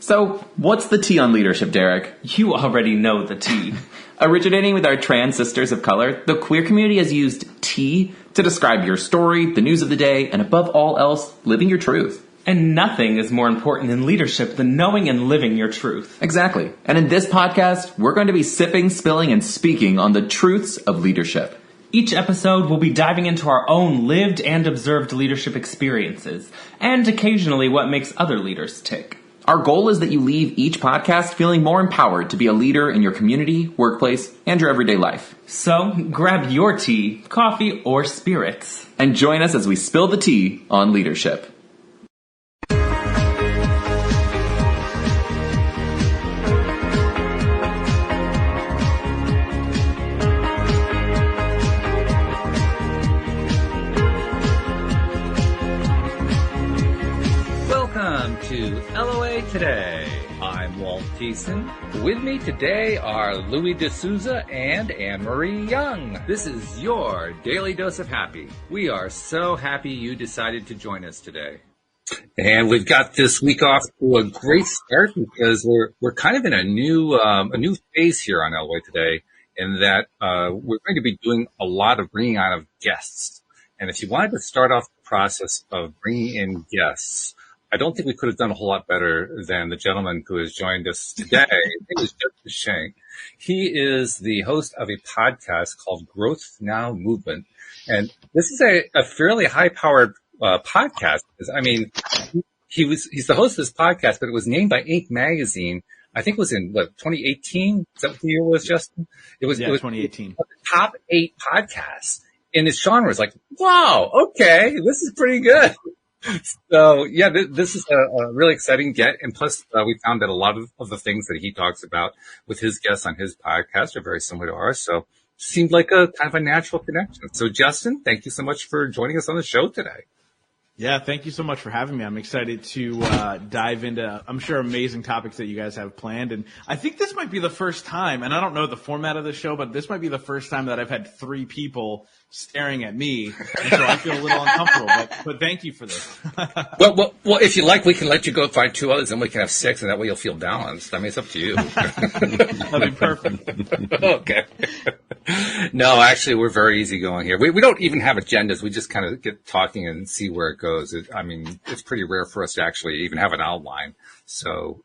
So, what's the T on leadership, Derek? You already know the T. Originating with our trans sisters of color, the queer community has used T to describe your story, the news of the day, and above all else, living your truth. And nothing is more important in leadership than knowing and living your truth. Exactly. And in this podcast, we're going to be sipping, spilling, and speaking on the truths of leadership. Each episode, we'll be diving into our own lived and observed leadership experiences, and occasionally what makes other leaders tick. Our goal is that you leave each podcast feeling more empowered to be a leader in your community, workplace, and your everyday life. So, grab your tea, coffee, or spirits. And join us as we spill the tea on leadership. To LOA Today. I'm Walt Thiessen. With me today are Louis D'Souza and Anne-Marie Young. This is your Daily Dose of Happy. We are so happy you decided to join us today. And we've got this week off to a great start because we're kind of in a new phase here on LOA Today, in that we're going to be doing a lot of bringing on of guests. And if you wanted to start off the process of bringing in guests, I don't think we could have done a whole lot better than the gentleman who has joined us today. His name is Schenck. He is the host of a podcast called Growth Now Movement. And this is a fairly high-powered podcast. I mean, he's the host of this podcast, but it was named by Inc. magazine. I think it was in, 2018? Is that what the year was, Justin? It was 2018. The top 8 podcasts in its genre. It's like, wow, okay, this is pretty good. So, yeah, this is a really exciting get. And plus, we found that a lot of the things that he talks about with his guests on his podcast are very similar to ours. So, seemed like a kind of a natural connection. So, Justin, thank you so much for joining us on the show today. Yeah, thank you so much for having me. I'm excited to dive into, I'm sure, amazing topics that you guys have planned. And I think this might be the first time, and I don't know the format of the show, but this might be the first time that I've had 3 people staring at me, and so I feel a little uncomfortable. But thank you for this. Well, if you like, we can let you go find 2 others, and we can have 6, and that way you'll feel balanced. I mean, it's up to you. That'd be perfect. Okay. No, actually, we're very easygoing here. We don't even have agendas. We just kind of get talking and see where it goes. It's pretty rare for us to actually even have an outline. So,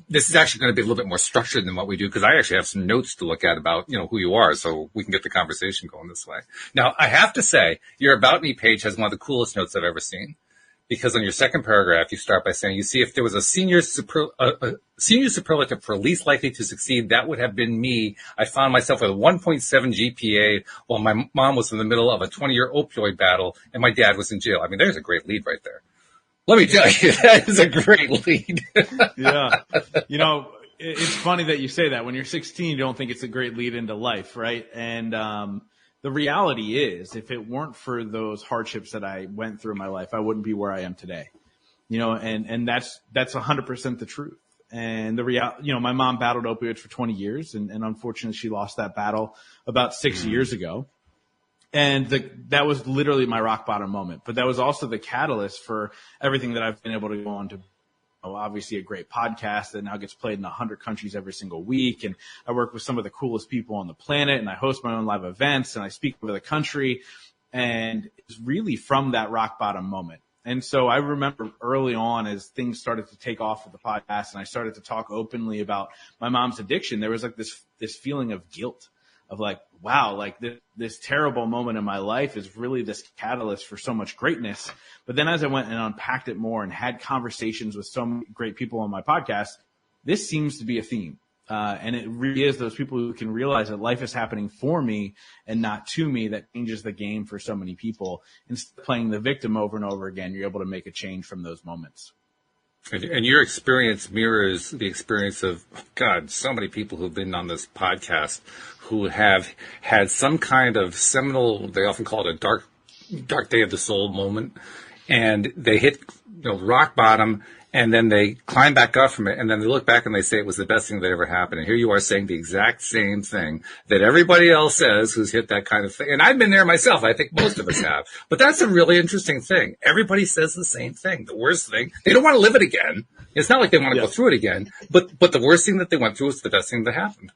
this is actually going to be a little bit more structured than what we do, because I actually have some notes to look at about, who you are, so we can get the conversation going this way. Now, I have to say, your About Me page has one of the coolest notes I've ever seen, because on your second paragraph, you start by saying, you see, if there was a senior superlative for least likely to succeed, that would have been me. I found myself with a 1.7 GPA while my mom was in the middle of a 20-year opioid battle and my dad was in jail. I mean, there's a great lead right there. Let me tell you, that is a great lead. Yeah. It's funny that you say that. When you're 16, you don't think it's a great lead into life, right? And the reality is, if it weren't for those hardships that I went through in my life, I wouldn't be where I am today. And that's 100% the truth. And my mom battled opioids for 20 years, and unfortunately she lost that battle about 6 years ago. And that was literally my rock bottom moment. But that was also the catalyst for everything that I've been able to go on to. Obviously a great podcast that now gets played in 100 countries every single week. And I work with some of the coolest people on the planet, and I host my own live events, and I speak over the country. And it's really from that rock bottom moment. And so I remember early on, as things started to take off with the podcast and I started to talk openly about my mom's addiction, there was like this feeling of guilt. Of like, wow, like this terrible moment in my life is really this catalyst for so much greatness. But then as I went and unpacked it more and had conversations with so many great people on my podcast, this seems to be a theme. And it really is those people who can realize that life is happening for me and not to me that changes the game for so many people. Instead of playing the victim over and over again, you're able to make a change from those moments. And your experience mirrors the experience of, so many people who've been on this podcast who have had some kind of seminal, they often call it a dark day of the soul moment, and they hit rock bottom, and then they climb back up from it, and then they look back and they say it was the best thing that ever happened. And here you are saying the exact same thing that everybody else says who's hit that kind of thing. And I've been there myself. I think most of us have. But that's a really interesting thing. Everybody says the same thing. The worst thing, they don't want to live it again. It's not like they want to go through it again, but the worst thing that they went through was the best thing that happened.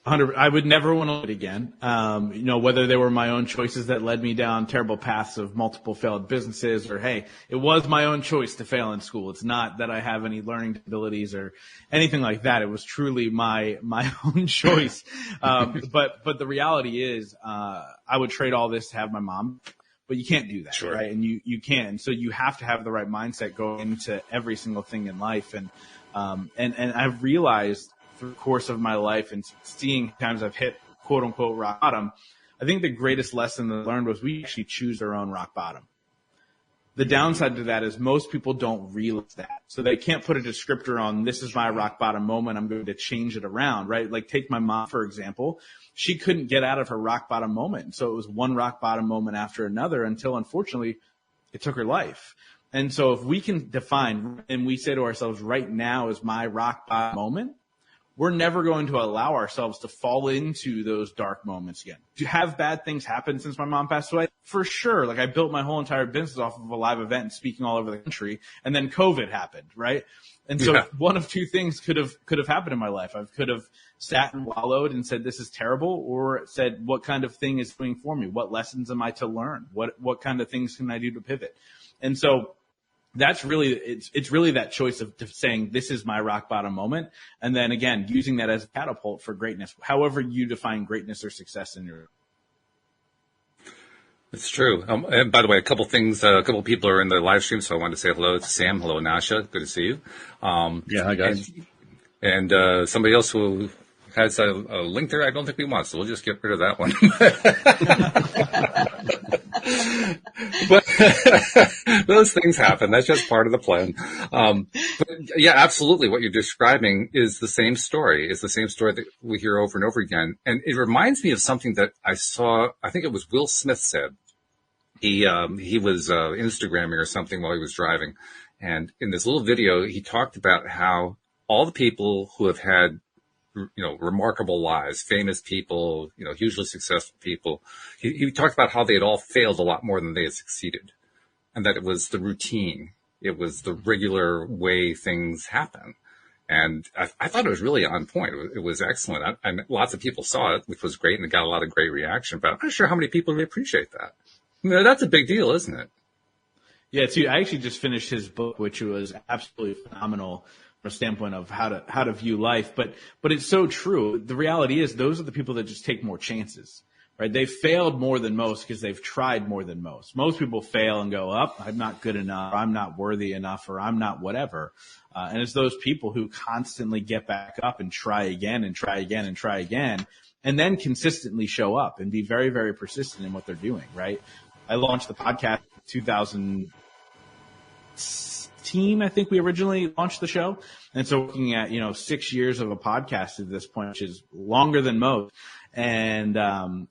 100. I would never want to do it again. Whether they were my own choices that led me down terrible paths of multiple failed businesses, or hey, it was my own choice to fail in school. It's not that I have any learning abilities or anything like that. It was truly my own choice. But the reality is, I would trade all this to have my mom. But you can't do that, sure. Right? And you can't. So you have to have the right mindset going into every single thing in life. And I've realized through the course of my life and seeing times I've hit quote unquote rock bottom, I think the greatest lesson that I learned was we actually choose our own rock bottom. The downside to that is most people don't realize that. So they can't put a descriptor on, this is my rock bottom moment, I'm going to change it around, right? Like take my mom, for example. She couldn't get out of her rock bottom moment. So it was one rock bottom moment after another until unfortunately it took her life. And so if we can define and we say to ourselves, right now is my rock bottom moment, we're never going to allow ourselves to fall into those dark moments again. To have bad things happen since my mom passed away? For sure. Like I built my whole entire business off of a live event and speaking all over the country, and then COVID happened, right? And so one of two things could have happened in my life. I could have sat and wallowed and said, this is terrible, or said, what kind of thing is doing for me? What lessons am I to learn? What kind of things can I do to pivot? And so that's really, it's really that choice of saying, this is my rock bottom moment. And then again, using that as a catapult for greatness, however you define greatness or success in your. It's true. And by the way, a couple people are in the live stream, so I wanted to say hello to Sam. Hello, Nasha. Good to see you. Hi guys. And somebody else who has a link there I don't think we want, so we'll just get rid of that one. But those things happen. That's just part of the plan. But yeah, absolutely. What you're describing is the same story. It's the same story that we hear over and over again. And it reminds me of something that I saw, I think it was Will Smith said. He was Instagramming or something while he was driving. And in this little video, he talked about how all the people who have had remarkable lives, famous people, hugely successful people. He talked about how they had all failed a lot more than they had succeeded, and that it was the routine. It was the regular way things happen. And I thought it was really on point. It was excellent. And lots of people saw it, which was great, and it got a lot of great reaction, but I'm not sure how many people really appreciate that. That's a big deal, isn't it? Yeah, too. I actually just finished his book, which was absolutely phenomenal from a standpoint of how to view life. But it's so true. The reality is those are the people that just take more chances, right? They've failed more than most because they've tried more than most. Most people fail and go up, I'm not good enough, or I'm not worthy enough, or I'm not whatever. And it's those people who constantly get back up and try again and try again and try again, and then consistently show up and be very, very persistent in what they're doing, right? I launched the podcast in 2016, I think we originally launched the show. And so looking at, 6 years of a podcast at this point, which is longer than most. And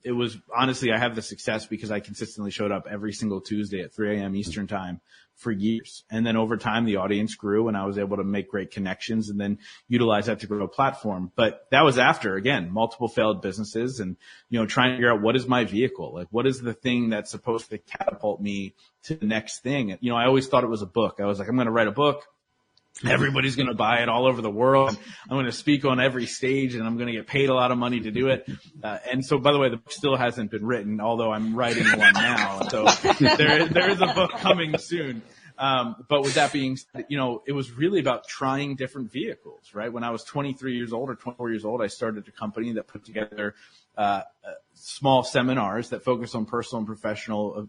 it was honestly, I have the success because I consistently showed up every single Tuesday at 3 a.m. Eastern time for years. And then over time, the audience grew and I was able to make great connections and then utilize that to grow a platform. But that was after, again, multiple failed businesses and, trying to figure out what is my vehicle? Like, what is the thing that's supposed to catapult me to the next thing? I always thought it was a book. I was like, I'm going to write a book. Everybody's going to buy it all over the world. I'm going to speak on every stage and I'm going to get paid a lot of money to do it. And so, by the way, the book still hasn't been written, although I'm writing one now. So there is a book coming soon. But with that being said, it was really about trying different vehicles, right? When I was 23 years old or 24 years old, I started a company that put together small seminars that focus on personal and professional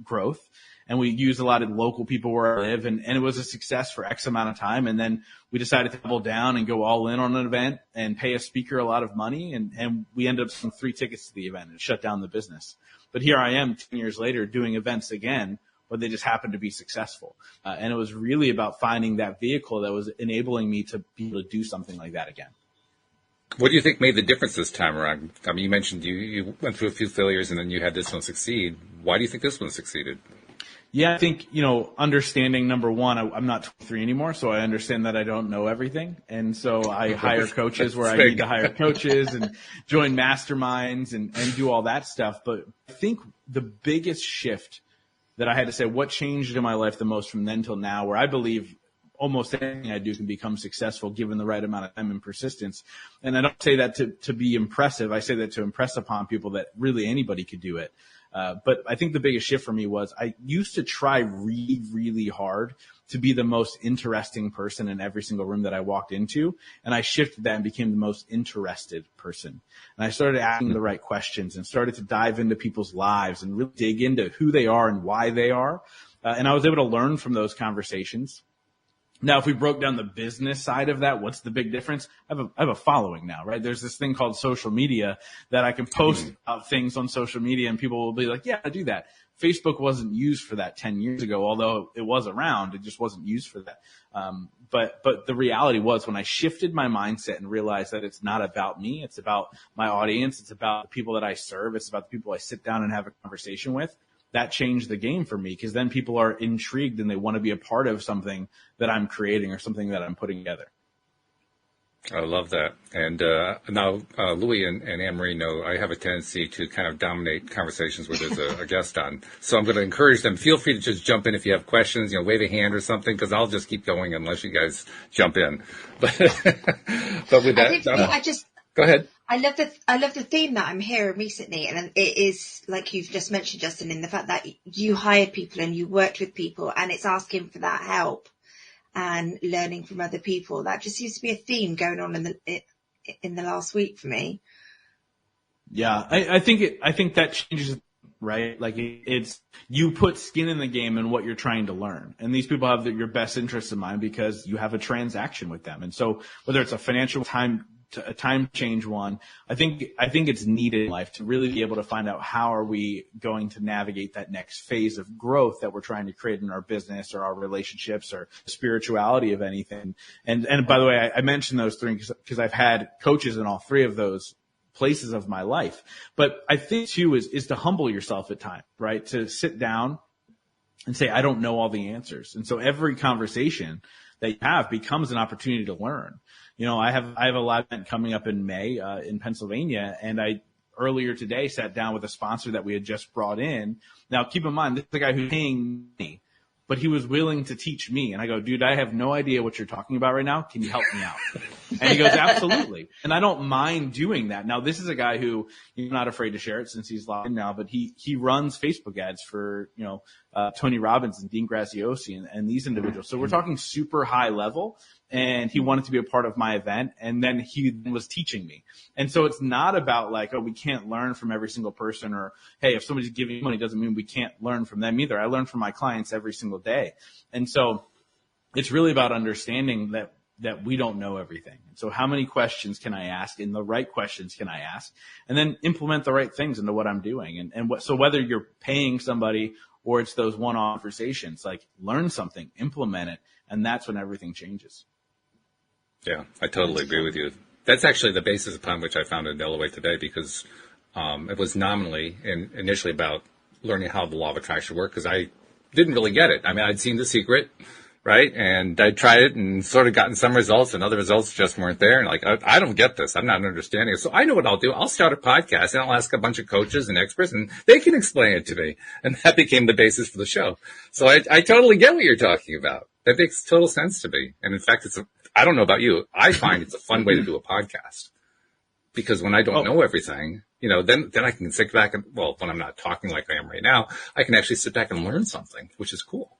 growth. And we used a lot of local people where I live, and it was a success for X amount of time. And then we decided to double down and go all in on an event and pay a speaker a lot of money. And we ended up selling 3 tickets to the event and shut down the business. But here I am 10 years later doing events again, but they just happened to be successful. And it was really about finding that vehicle that was enabling me to be able to do something like that again. What do you think made the difference this time around? I mean, you mentioned you went through a few failures and then you had this one succeed. Why do you think this one succeeded? Yeah, I think, understanding, number one, I'm not 23 anymore, so I understand that I don't know everything. And so I hire coaches where I need to hire coaches and join masterminds and do all that stuff. But I think the biggest shift that I had to say, what changed in my life the most from then till now, where I believe almost anything I do can become successful given the right amount of time and persistence. And I don't say that to be impressive. I say that to impress upon people that really anybody could do it. But I think the biggest shift for me was I used to try really, really hard to be the most interesting person in every single room that I walked into. And I shifted that and became the most interested person. And I started asking the right questions and started to dive into people's lives and really dig into who they are and why they are. And I was able to learn from those conversations. Now, if we broke down the business side of that, what's the big difference? I have a following now, right? There's this thing called social media that I can post things on social media and people will be like, yeah, I do that. Facebook wasn't used for that 10 years ago, although it was around. It just wasn't used for that. But the reality was when I shifted my mindset and realized that it's not about me, it's about my audience, it's about the people that I serve, it's about the people I sit down and have a conversation with. That changed the game for me because then people are intrigued and they want to be a part of something that I'm creating or something that I'm putting together. I love that. And now Louis and Anne-Marie know I have a tendency to kind of dominate conversations where there's a guest on. So I'm going to encourage them. Feel free to just jump in if you have questions, wave a hand or something, because I'll just keep going unless you guys jump in. But with that, go ahead. I love the theme that I'm hearing recently, and it is like you've just mentioned, Justin, in the fact that you hired people and you worked with people, and it's asking for that help and learning from other people. That just seems to be a theme going on in the last week for me. Yeah, I think that changes, right? Like it's you put skin in the game and what you're trying to learn, and these people have your best interests in mind because you have a transaction with them, and so whether it's a financial a time change one, I think it's needed in life to really be able to find out how are we going to navigate that next phase of growth that we're trying to create in our business or our relationships or spirituality of anything. And by the way, I mentioned those three because I've had coaches in all three of those places of my life. But I think too is to humble yourself at times, right? To sit down and say, I don't know all the answers. And so every conversation that you have becomes an opportunity to learn. I have a live event coming up in May, in Pennsylvania, and I earlier today sat down with a sponsor that we had just brought in. Now keep in mind, this is the guy who's paying me, but he was willing to teach me. And I go, dude, I have no idea what you're talking about right now. Can you help me out? And he goes, absolutely. And I don't mind doing that. Now, this is a guy who he's not afraid to share it since he's locked in now, but he runs Facebook ads for, Tony Robbins and Dean Graziosi and these individuals. So we're talking super high level. And he wanted to be a part of my event. And then he was teaching me. And so it's not about like, oh, we can't learn from every single person, or, hey, if somebody's giving money doesn't mean we can't learn from them either. I learn from my clients every single day. And so it's really about understanding that we don't know everything. So how many questions can I ask, and the right questions can I ask, and then implement the right things into what I'm doing. So whether you're paying somebody or it's those one-off conversations, like learn something, implement it. And that's when everything changes. Yeah, I totally agree with you. That's actually the basis upon which I founded LOA Today, because it was nominally and initially about learning how the law of attraction worked, because I didn't really get it. I mean, I'd seen The Secret, right? And I tried it and sort of gotten some results, and other results just weren't there. And like, I don't get this. I'm not understanding it. So I know what I'll do. I'll start a podcast and I'll ask a bunch of coaches and experts, and they can explain it to me. And that became the basis for the show. So I totally get what you're talking about. That makes total sense to me. And in fact, I don't know about you, I find it's a fun way to do a podcast, because when I don't know everything, then I can sit back and, when I'm not talking like I am right now, I can actually sit back and learn something, which is cool.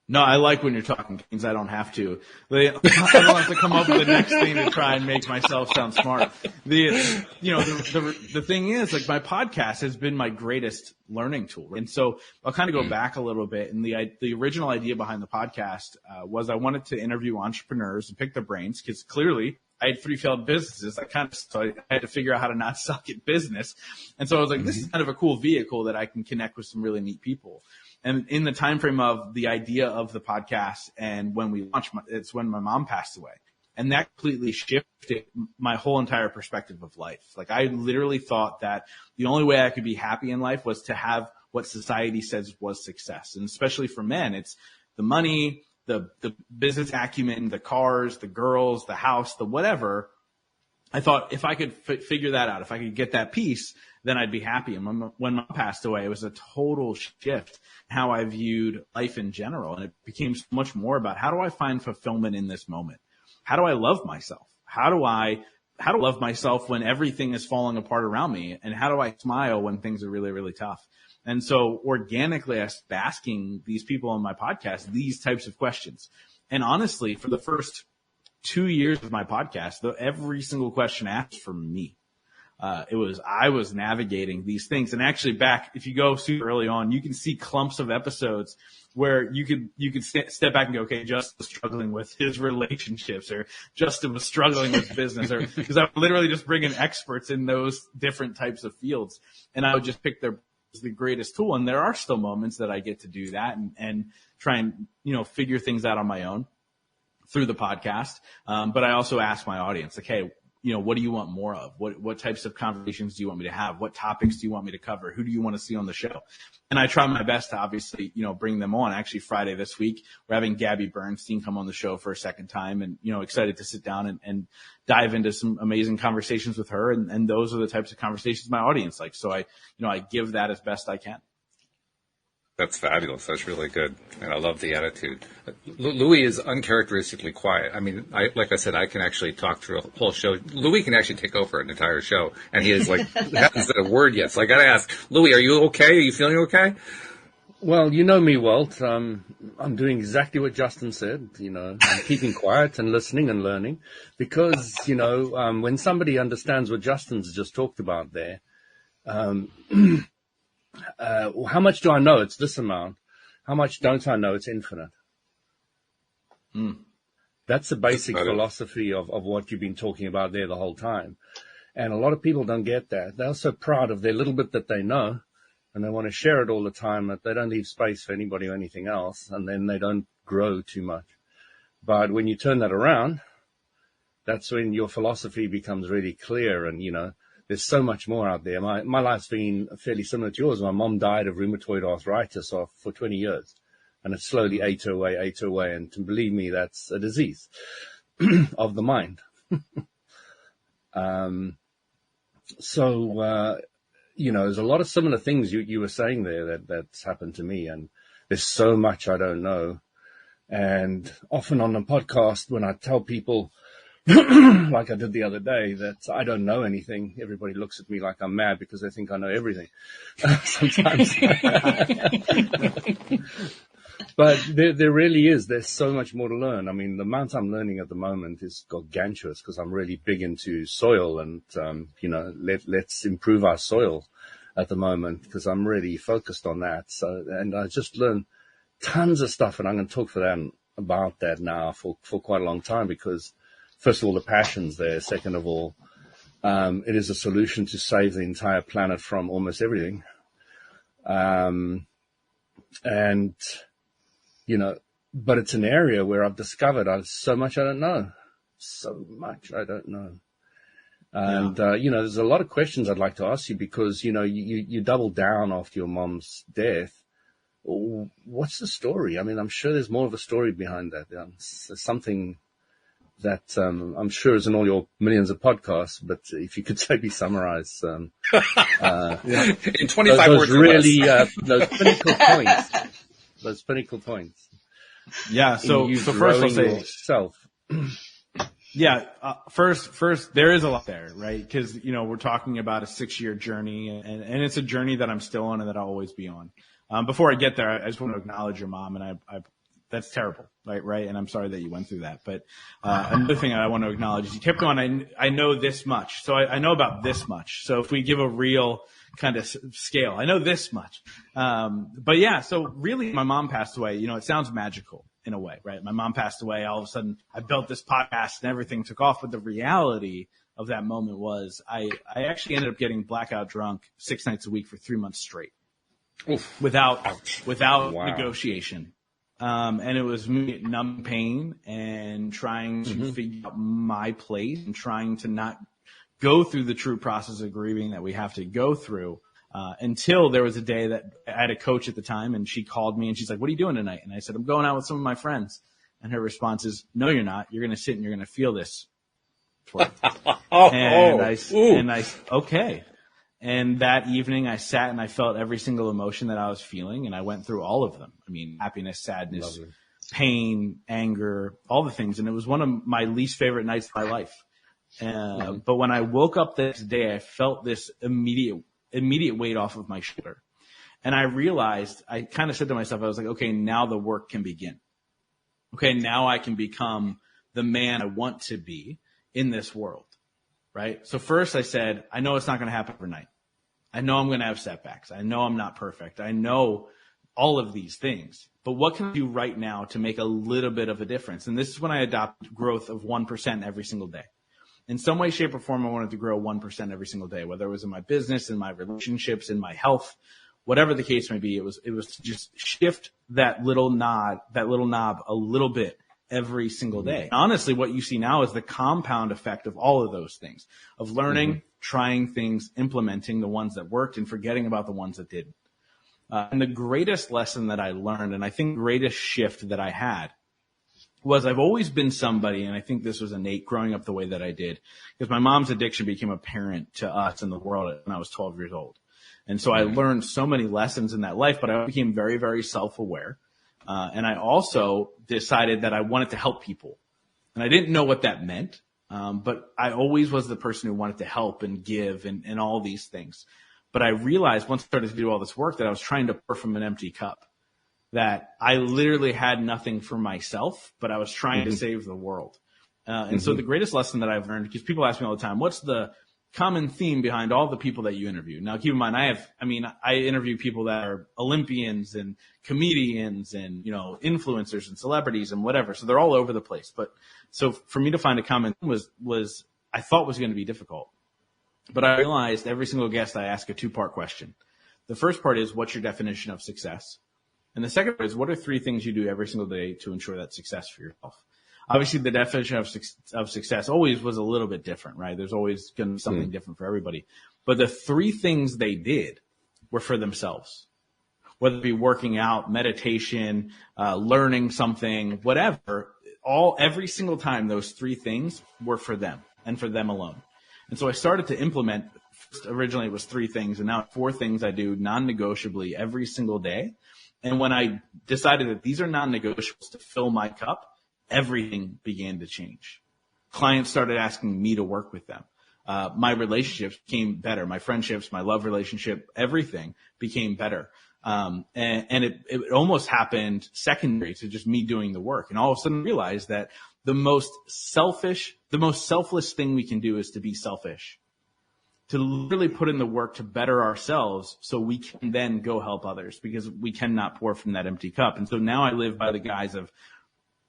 No, I like when you're talking, Kings. I don't have to. I don't have to come up with the next thing to try and make myself sound smart. The thing is, like, my podcast has been my greatest learning tool. And so I'll kind of go back a little bit. And the original idea behind the podcast was I wanted to interview entrepreneurs and pick their brains, because clearly I had 3 failed businesses. So I had to figure out how to not suck at business. And so I was like, this is kind of a cool vehicle that I can connect with some really neat people. And in the time frame of the idea of the podcast and when we launched, it's when my mom passed away. And that completely shifted my whole entire perspective of life. Like, I literally thought that the only way I could be happy in life was to have what society says was success. And especially for men, it's the money, the business acumen, the cars, the girls, the house, the whatever. I thought if I could figure that out, if I could get that piece, then I'd be happy. And when Mom passed away, it was a total shift how I viewed life in general. And it became so much more about how do I find fulfillment in this moment? How do I love myself? How do I love myself when everything is falling apart around me? And how do I smile when things are really, really tough? And so organically, I started asking these people on my podcast these types of questions. And honestly, for the first 2 years of my podcast, every single question asked for me. I was navigating these things. And actually back, if you go super early on, you can see clumps of episodes where you could step back and go, okay, Justin was struggling with his relationships, or Justin was struggling with business, or because I would literally just bring in experts in those different types of fields. And I would just pick the greatest tool. And there are still moments that I get to do that and try and, figure things out on my own through the podcast. But I also ask my audience, like, hey, what do you want more of? What types of conversations do you want me to have? What topics do you want me to cover? Who do you want to see on the show? And I try my best to obviously, bring them on. Actually, Friday this week, we're having Gabby Bernstein come on the show for a second time, and, excited to sit down and dive into some amazing conversations with her. And those are the types of conversations my audience likes. So I give that as best I can. That's fabulous. That's really good. And I love the attitude. Louis is uncharacteristically quiet. I mean, like I said, I can actually talk through a whole show. Louis can actually take over an entire show, and he is hasn't said a word yet. So I got to ask, Louis, are you okay? Are you feeling okay? Well, you know me, Walt. I'm doing exactly what Justin said. I'm keeping quiet and listening and learning, because, when somebody understands what Justin's just talked about there, how much do I know? It's this amount. How much don't I know? It's infinite. That's the basic philosophy of what you've been talking about there the whole time. And a lot of people don't get that. They're so proud of their little bit that they know, and they want to share it all the time, that they don't leave space for anybody or anything else, and then they don't grow too much. But when you turn that around, that's when your philosophy becomes really clear, and, there's so much more out there. My life's been fairly similar to yours. My mom died of rheumatoid arthritis for 20 years, and it slowly ate her away. And to believe me, that's a disease of the mind. So there's a lot of similar things you were saying there that's happened to me, and there's so much I don't know. And often on the podcast, when I tell people, like I did the other day, that I don't know anything, everybody looks at me like I'm mad because they think I know everything. Sometimes. But there really is. There's so much more to learn. I mean, the amount I'm learning at the moment is gargantuous, because I'm really big into soil, and, let's improve our soil at the moment, because I'm really focused on that. So, and I just learned tons of stuff, and I'm going to talk about that now for quite a long time, because first of all, the passion's there. Second of all, it is a solution to save the entire planet from almost everything. But it's an area where I've discovered so much I don't know. So much I don't know. And, there's a lot of questions I'd like to ask you, because, you doubled down after your mom's death. What's the story? I mean, I'm sure there's more of a story behind that. There's something that I'm sure is in all your millions of podcasts, but if you could maybe summarize in 25 words really those pinnacle points. Yeah. So first I'll say yourself. Yeah. First, there is a lot there, right? Because, we're talking about a 6-year journey, and it's a journey that I'm still on and that I'll always be on. Before I get there, I just want to acknowledge your mom, and I that's terrible, right? And I'm sorry that you went through that. But another thing I want to acknowledge is you kept going, I know this much. So I know about this much. So if we give a real kind of scale, I know this much. But yeah, so really my mom passed away. It sounds magical in a way, right? My mom passed away. All of a sudden I built this podcast and everything took off. But the reality of that moment was I actually ended up getting blackout drunk 6 nights a week for 3 months straight. Oof. Without Wow. negotiation. And it was me numbing pain and trying to figure out my place and trying to not go through the true process of grieving that we have to go through, until there was a day that I had a coach at the time, and she called me and she's like, "What are you doing tonight?" And I said, "I'm going out with some of my friends." And her response is, "No, you're not. You're going to sit and you're going to feel this Okay. And that evening I sat and I felt every single emotion that I was feeling, and I went through all of them. I mean, happiness, sadness, pain, anger, all the things. And it was one of my least favorite nights of my life. But when I woke up the next day, I felt this immediate weight off of my shoulder. And I realized, I kind of said to myself, I was like, okay, now the work can begin. Okay, now I can become the man I want to be in this world, right? So first I said, I know it's not going to happen overnight. I know I'm going to have setbacks. I know I'm not perfect. I know all of these things. But what can I do right now to make a little bit of a difference? And this is when I adopted growth of 1% every single day. In some way, shape, or form, I wanted to grow 1% every single day, whether it was in my business, in my relationships, in my health, whatever the case may be. It was to just shift that little knob a little bit every single day. Honestly, what you see now is the compound effect of all of those things, of learning, trying things, implementing the ones that worked, and forgetting about the ones that didn't. And the greatest lesson that I learned, and I think the greatest shift that I had, was I've always been somebody, and I think this was innate growing up the way that I did, because my mom's addiction became apparent to us in the world when I was 12 years old. And so I learned so many lessons in that life, but I became very, very self-aware. And I also decided that I wanted to help people. And I didn't know what that meant, but I always was the person who wanted to help and give and all these things. But I realized once I started to do all this work that I was trying to pour from an empty cup, that I literally had nothing for myself, but I was trying to save the world. And so the greatest lesson that I've learned, because people ask me all the time, what's the common theme behind all the people that you interview? Now, keep in mind, I interview people that are Olympians and comedians and, influencers and celebrities and whatever. So they're all over the place. But so for me to find a common theme was I thought was going to be difficult. But I realized every single guest I ask a 2-part question. The first part is, what's your definition of success? And the second part is, what are 3 things you do every single day to ensure that success for yourself? Obviously, the definition of success always was a little bit different, right? There's always going to be something different for everybody. But the 3 things they did were for themselves, whether it be working out, meditation, learning something, whatever. Every single time, those 3 things were for them and for them alone. And so I started to implement. Originally, it was 3 things, and now 4 things I do non-negotiably every single day. And when I decided that these are non-negotiables to fill my cup, everything began to change. Clients started asking me to work with them. My relationships became better. My friendships, my love relationship, everything became better. And it almost happened secondary to just me doing the work. And all of a sudden I realized that the most selfless thing we can do is to be selfish, to literally put in the work to better ourselves so we can then go help others, because we cannot pour from that empty cup. And so now I live by the guise of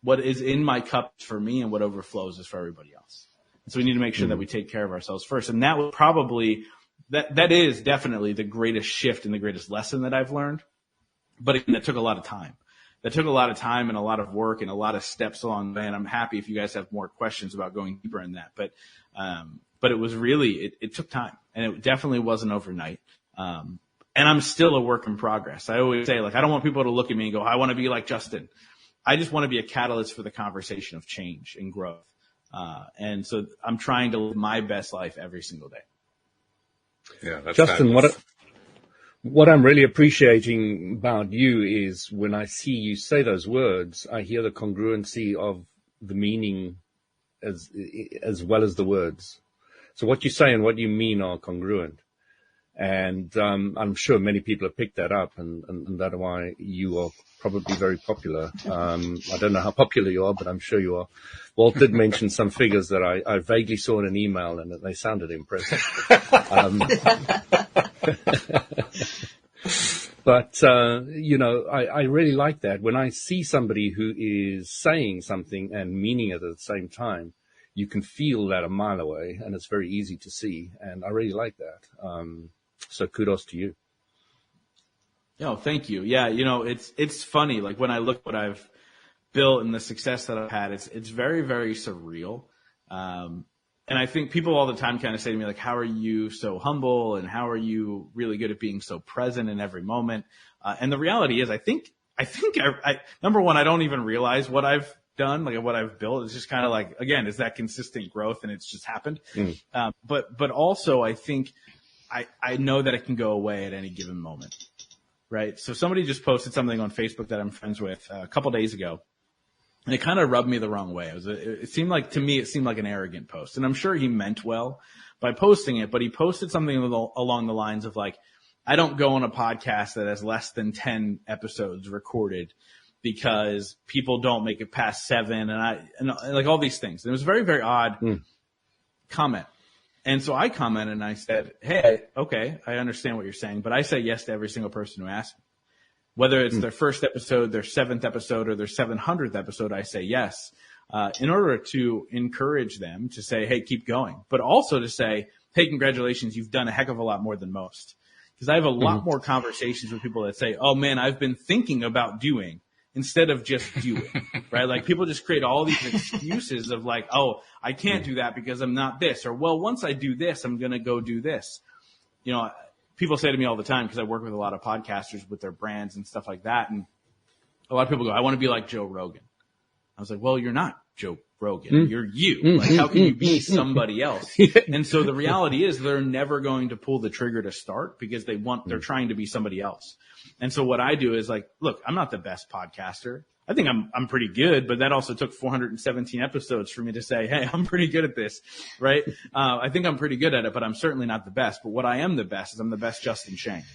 what is in my cup for me and what overflows is for everybody else. And so we need to make sure that we take care of ourselves first. And that was probably, that is definitely the greatest shift and the greatest lesson that I've learned. But again, that took a lot of time. That took a lot of time and a lot of work and a lot of steps along the way. And I'm happy if you guys have more questions about going deeper in that. But it was really, it took time, and it definitely wasn't overnight. And I'm still a work in progress. I always say, I don't want people to look at me and go, I want to be like Justin. I just want to be a catalyst for the conversation of change and growth. And so I'm trying to live my best life every single day. Yeah, that's Justin, what I'm really appreciating about you is when I see you say those words, I hear the congruency of the meaning as well as the words. So what you say and what you mean are congruent. And I'm sure many people have picked that up, and that's why you are probably very popular. I don't know how popular you are, but I'm sure you are. Walt did mention some figures that I vaguely saw in an email, and they sounded impressive. But, I really like that. When I see somebody who is saying something and meaning it at the same time, you can feel that a mile away, and it's very easy to see. And I really like that. So kudos to you. Oh, thank you. Yeah. It's funny. Like when I look what I've built and the success that I've had, it's very, very surreal. And I think people all the time kind of say to me, like, how are you so humble, and how are you really good at being so present in every moment? And the reality is, I think number one, I don't even realize what I've done, like what I've built. It's just kind of like, again, is that consistent growth, and it's just happened. But also I think I know that it can go away at any given moment. Right. So somebody just posted something on Facebook that I'm friends with a couple days ago, and it kind of rubbed me the wrong way. It seemed like an arrogant post, and I'm sure he meant well by posting it, but he posted something along the lines of like, I don't go on a podcast that has less than 10 episodes recorded because people don't make it past 7, and like all these things. And it was a very, very odd comment. And so I commented and I said, hey, okay, I understand what you're saying, but I say yes to every single person who asks me. Whether it's their first episode, their 7th episode, or their 700th episode, I say yes, in order to encourage them to say, hey, keep going, but also to say, hey, congratulations, you've done a heck of a lot more than most. Because I have a lot more conversations with people that say, oh man, I've been thinking about doing, instead of just doing, right? Like people just create all these excuses of like, oh, I can't do that because I'm not this, or well, once I do this, I'm going to go do this. You know, people say to me all the time, because I work with a lot of podcasters with their brands and stuff like that. And a lot of people go, I want to be like Joe Rogan. I was like, well, you're not Joe Rogan. You're you. Like, how can you be somebody else? And so the reality is they're never going to pull the trigger to start because they're trying to be somebody else. And so what I do is like, look, I'm not the best podcaster. I think I'm pretty good, but that also took 417 episodes for me to say, hey, I'm pretty good at this, right? I think I'm pretty good at it, but I'm certainly not the best. But what I am the best is I'm the best Justin Schenck.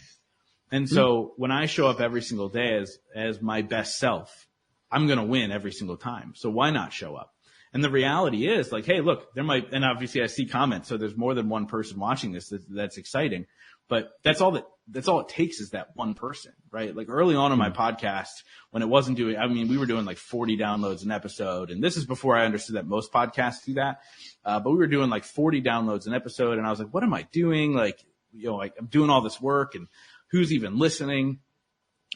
And so when I show up every single day as my best self, I'm going to win every single time. So why not show up? And the reality is like, hey, look, and obviously I see comments. So there's more than one person watching this. That's exciting. But that's all it takes is that one person, right? Like early on in my podcast, when it wasn't we were doing like 40 downloads an episode. And this is before I understood that most podcasts do that. But we were doing like 40 downloads an episode. And I was like, what am I doing? Like, like I'm doing all this work and who's even listening?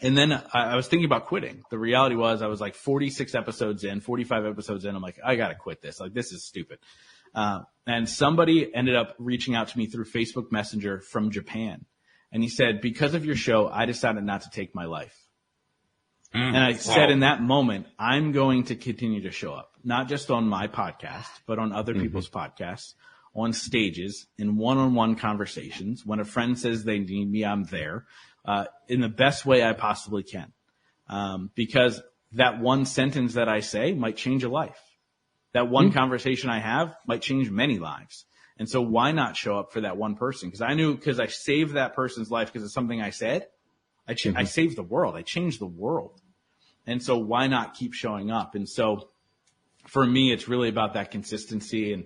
And then I was thinking about quitting. The reality was I was like 45 episodes in. I'm like, I got to quit this. Like, this is stupid. And somebody ended up reaching out to me through Facebook Messenger from Japan. And he said, because of your show, I decided not to take my life. And I said in that moment, I'm going to continue to show up, not just on my podcast, but on other people's podcasts, on stages, in one-on-one conversations. When a friend says they need me, I'm there, in the best way I possibly can. Because that one sentence that I say might change a life. That one conversation I have might change many lives. And so why not show up for that one person? Because I saved that person's life because of something I said. I saved the world. I changed the world. And so why not keep showing up? And so for me, it's really about that consistency. And,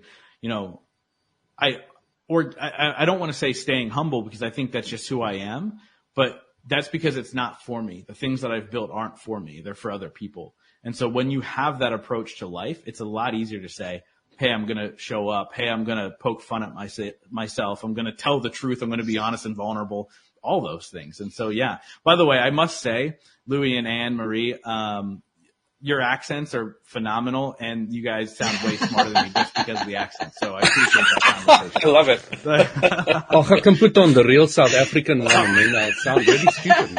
I don't want to say staying humble because I think that's just who I am, but that's because it's not for me. The things that I've built aren't for me. They're for other people. And so when you have that approach to life, it's a lot easier to say, hey, I'm going to show up. Hey, I'm going to poke fun at myself. I'm going to tell the truth. I'm going to be honest and vulnerable, all those things. And so, yeah, by the way, I must say, Louis and Anne Marie, your accents are phenomenal, and you guys sound way smarter than me just because of the accent. So I appreciate that conversation. I love it. I can put on the real South African one, and then I'll sound really stupid.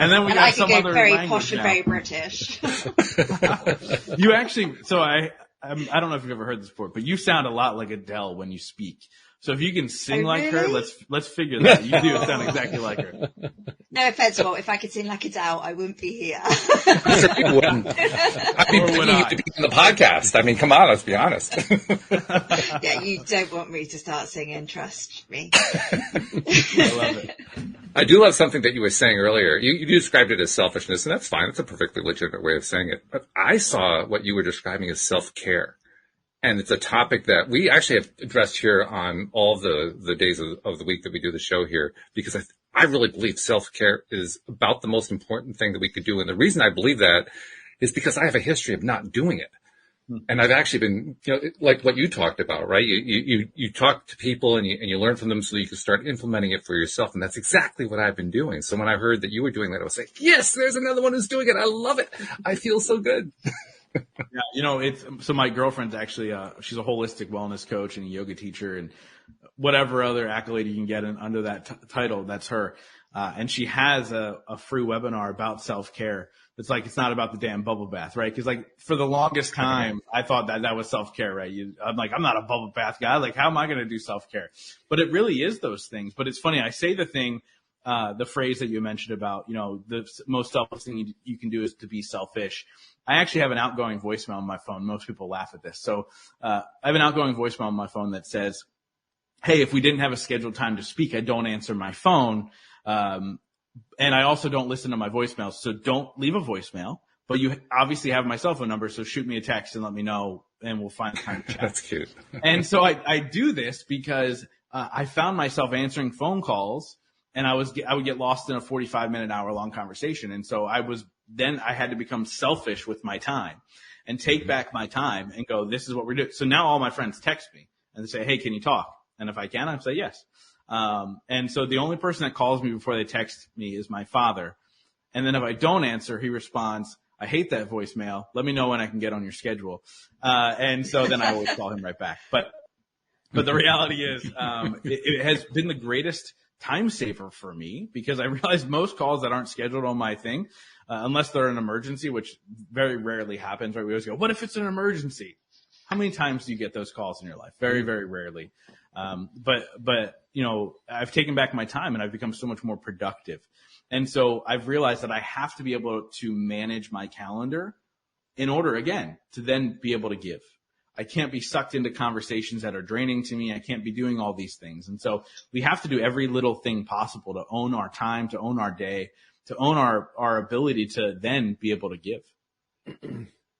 And then we got some other very language posh and now. very British. You actually, so I don't know if you've ever heard this before, but you sound a lot like Adele when you speak. So if you can sing like her, let's figure that. You do sound exactly like her. No offense, Walt. If I could sing like Adele, I wouldn't be here. Sure you wouldn't. I'd be begging you to be on the podcast. I mean, come on, let's be honest. Yeah, you don't want me to start singing, trust me. I love it. I do love something that you were saying earlier. You described it as selfishness, and that's fine. It's a perfectly legitimate way of saying it. But I saw what you were describing as self-care. And it's a topic that we actually have addressed here on all the days of the week that we do the show here, because I really believe self-care is about the most important thing that we could do. And the reason I believe that is because I have a history of not doing it. And I've actually been, like what you talked about, right? You talk to people and you learn from them so you can start implementing it for yourself. And that's exactly what I've been doing. So when I heard that you were doing that, I was like, yes, there's another one who's doing it. I love it. I feel so good. Yeah, so my girlfriend's actually, she's a holistic wellness coach and a yoga teacher and whatever other accolade you can get under that title, that's her. and she has a free webinar about self-care. It's like, it's not about the damn bubble bath, right? Cause like for the longest time, I thought that was self-care, right? I'm like, I'm not a bubble bath guy. Like, how am I going to do self-care? But it really is those things. But it's funny. I say the phrase that you mentioned about, the most selfless thing you can do is to be selfish. I actually have an outgoing voicemail on my phone. Most people laugh at this. So, I have an outgoing voicemail on my phone that says, hey, if we didn't have a scheduled time to speak, I don't answer my phone. And I also don't listen to my voicemails. So don't leave a voicemail, but you obviously have my cell phone number. So shoot me a text and let me know and we'll find time to chat. That's cute. And so I do this because, I found myself answering phone calls and I would get lost in a 45-minute, hour-long conversation. And so I had to become selfish with my time and take back my time and go, this is what we're doing. So now all my friends text me and they say, hey, can you talk? And if I can, I say yes. And so the only person that calls me before they text me is my father. And then if I don't answer, he responds, I hate that voicemail. Let me know when I can get on your schedule. And so then I always call him right back. But the reality is, it has been the greatest time saver for me because I realize most calls that aren't scheduled on my thing, unless they're an emergency, which very rarely happens, right? We always go, what if it's an emergency? How many times do you get those calls in your life? Very, very rarely. But I've taken back my time and I've become so much more productive. And so I've realized that I have to be able to manage my calendar in order, again, to then be able to give. I can't be sucked into conversations that are draining to me. I can't be doing all these things. And so we have to do every little thing possible to own our time, to own our day, to own our ability to then be able to give.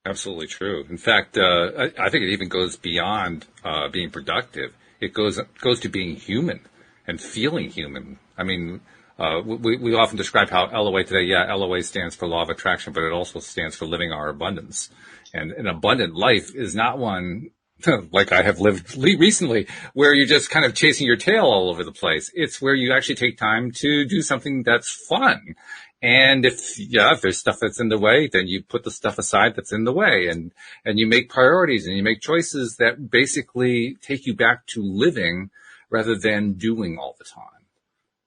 Absolutely true. In fact, I think it even goes beyond being productive. It goes to being human and feeling human. I mean, we often describe how LOA today, LOA stands for Law of Attraction, but it also stands for living our abundance. And an abundant life is not one like I have lived recently, where you're just kind of chasing your tail all over the place. It's where you actually take time to do something that's fun. And if there's stuff that's in the way, then you put the stuff aside that's in the way, and you make priorities and you make choices that basically take you back to living rather than doing all the time.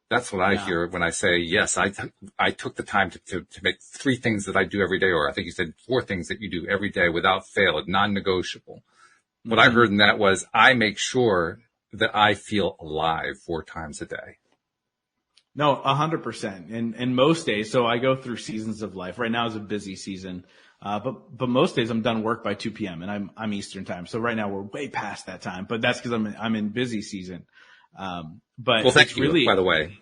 That's what I hear when I say, yes, I took the time to make 3 things that I do every day, or I think you said 4 things that you do every day without fail, non-negotiable. What I heard in that was, I make sure that I feel alive 4 times a day. No, 100%. And most days, so I go through seasons of life. Right now is a busy season. But most days I'm done work by 2 p.m. and I'm Eastern time. So right now we're way past that time, but that's because I'm in busy season. But well, thank you, by the way.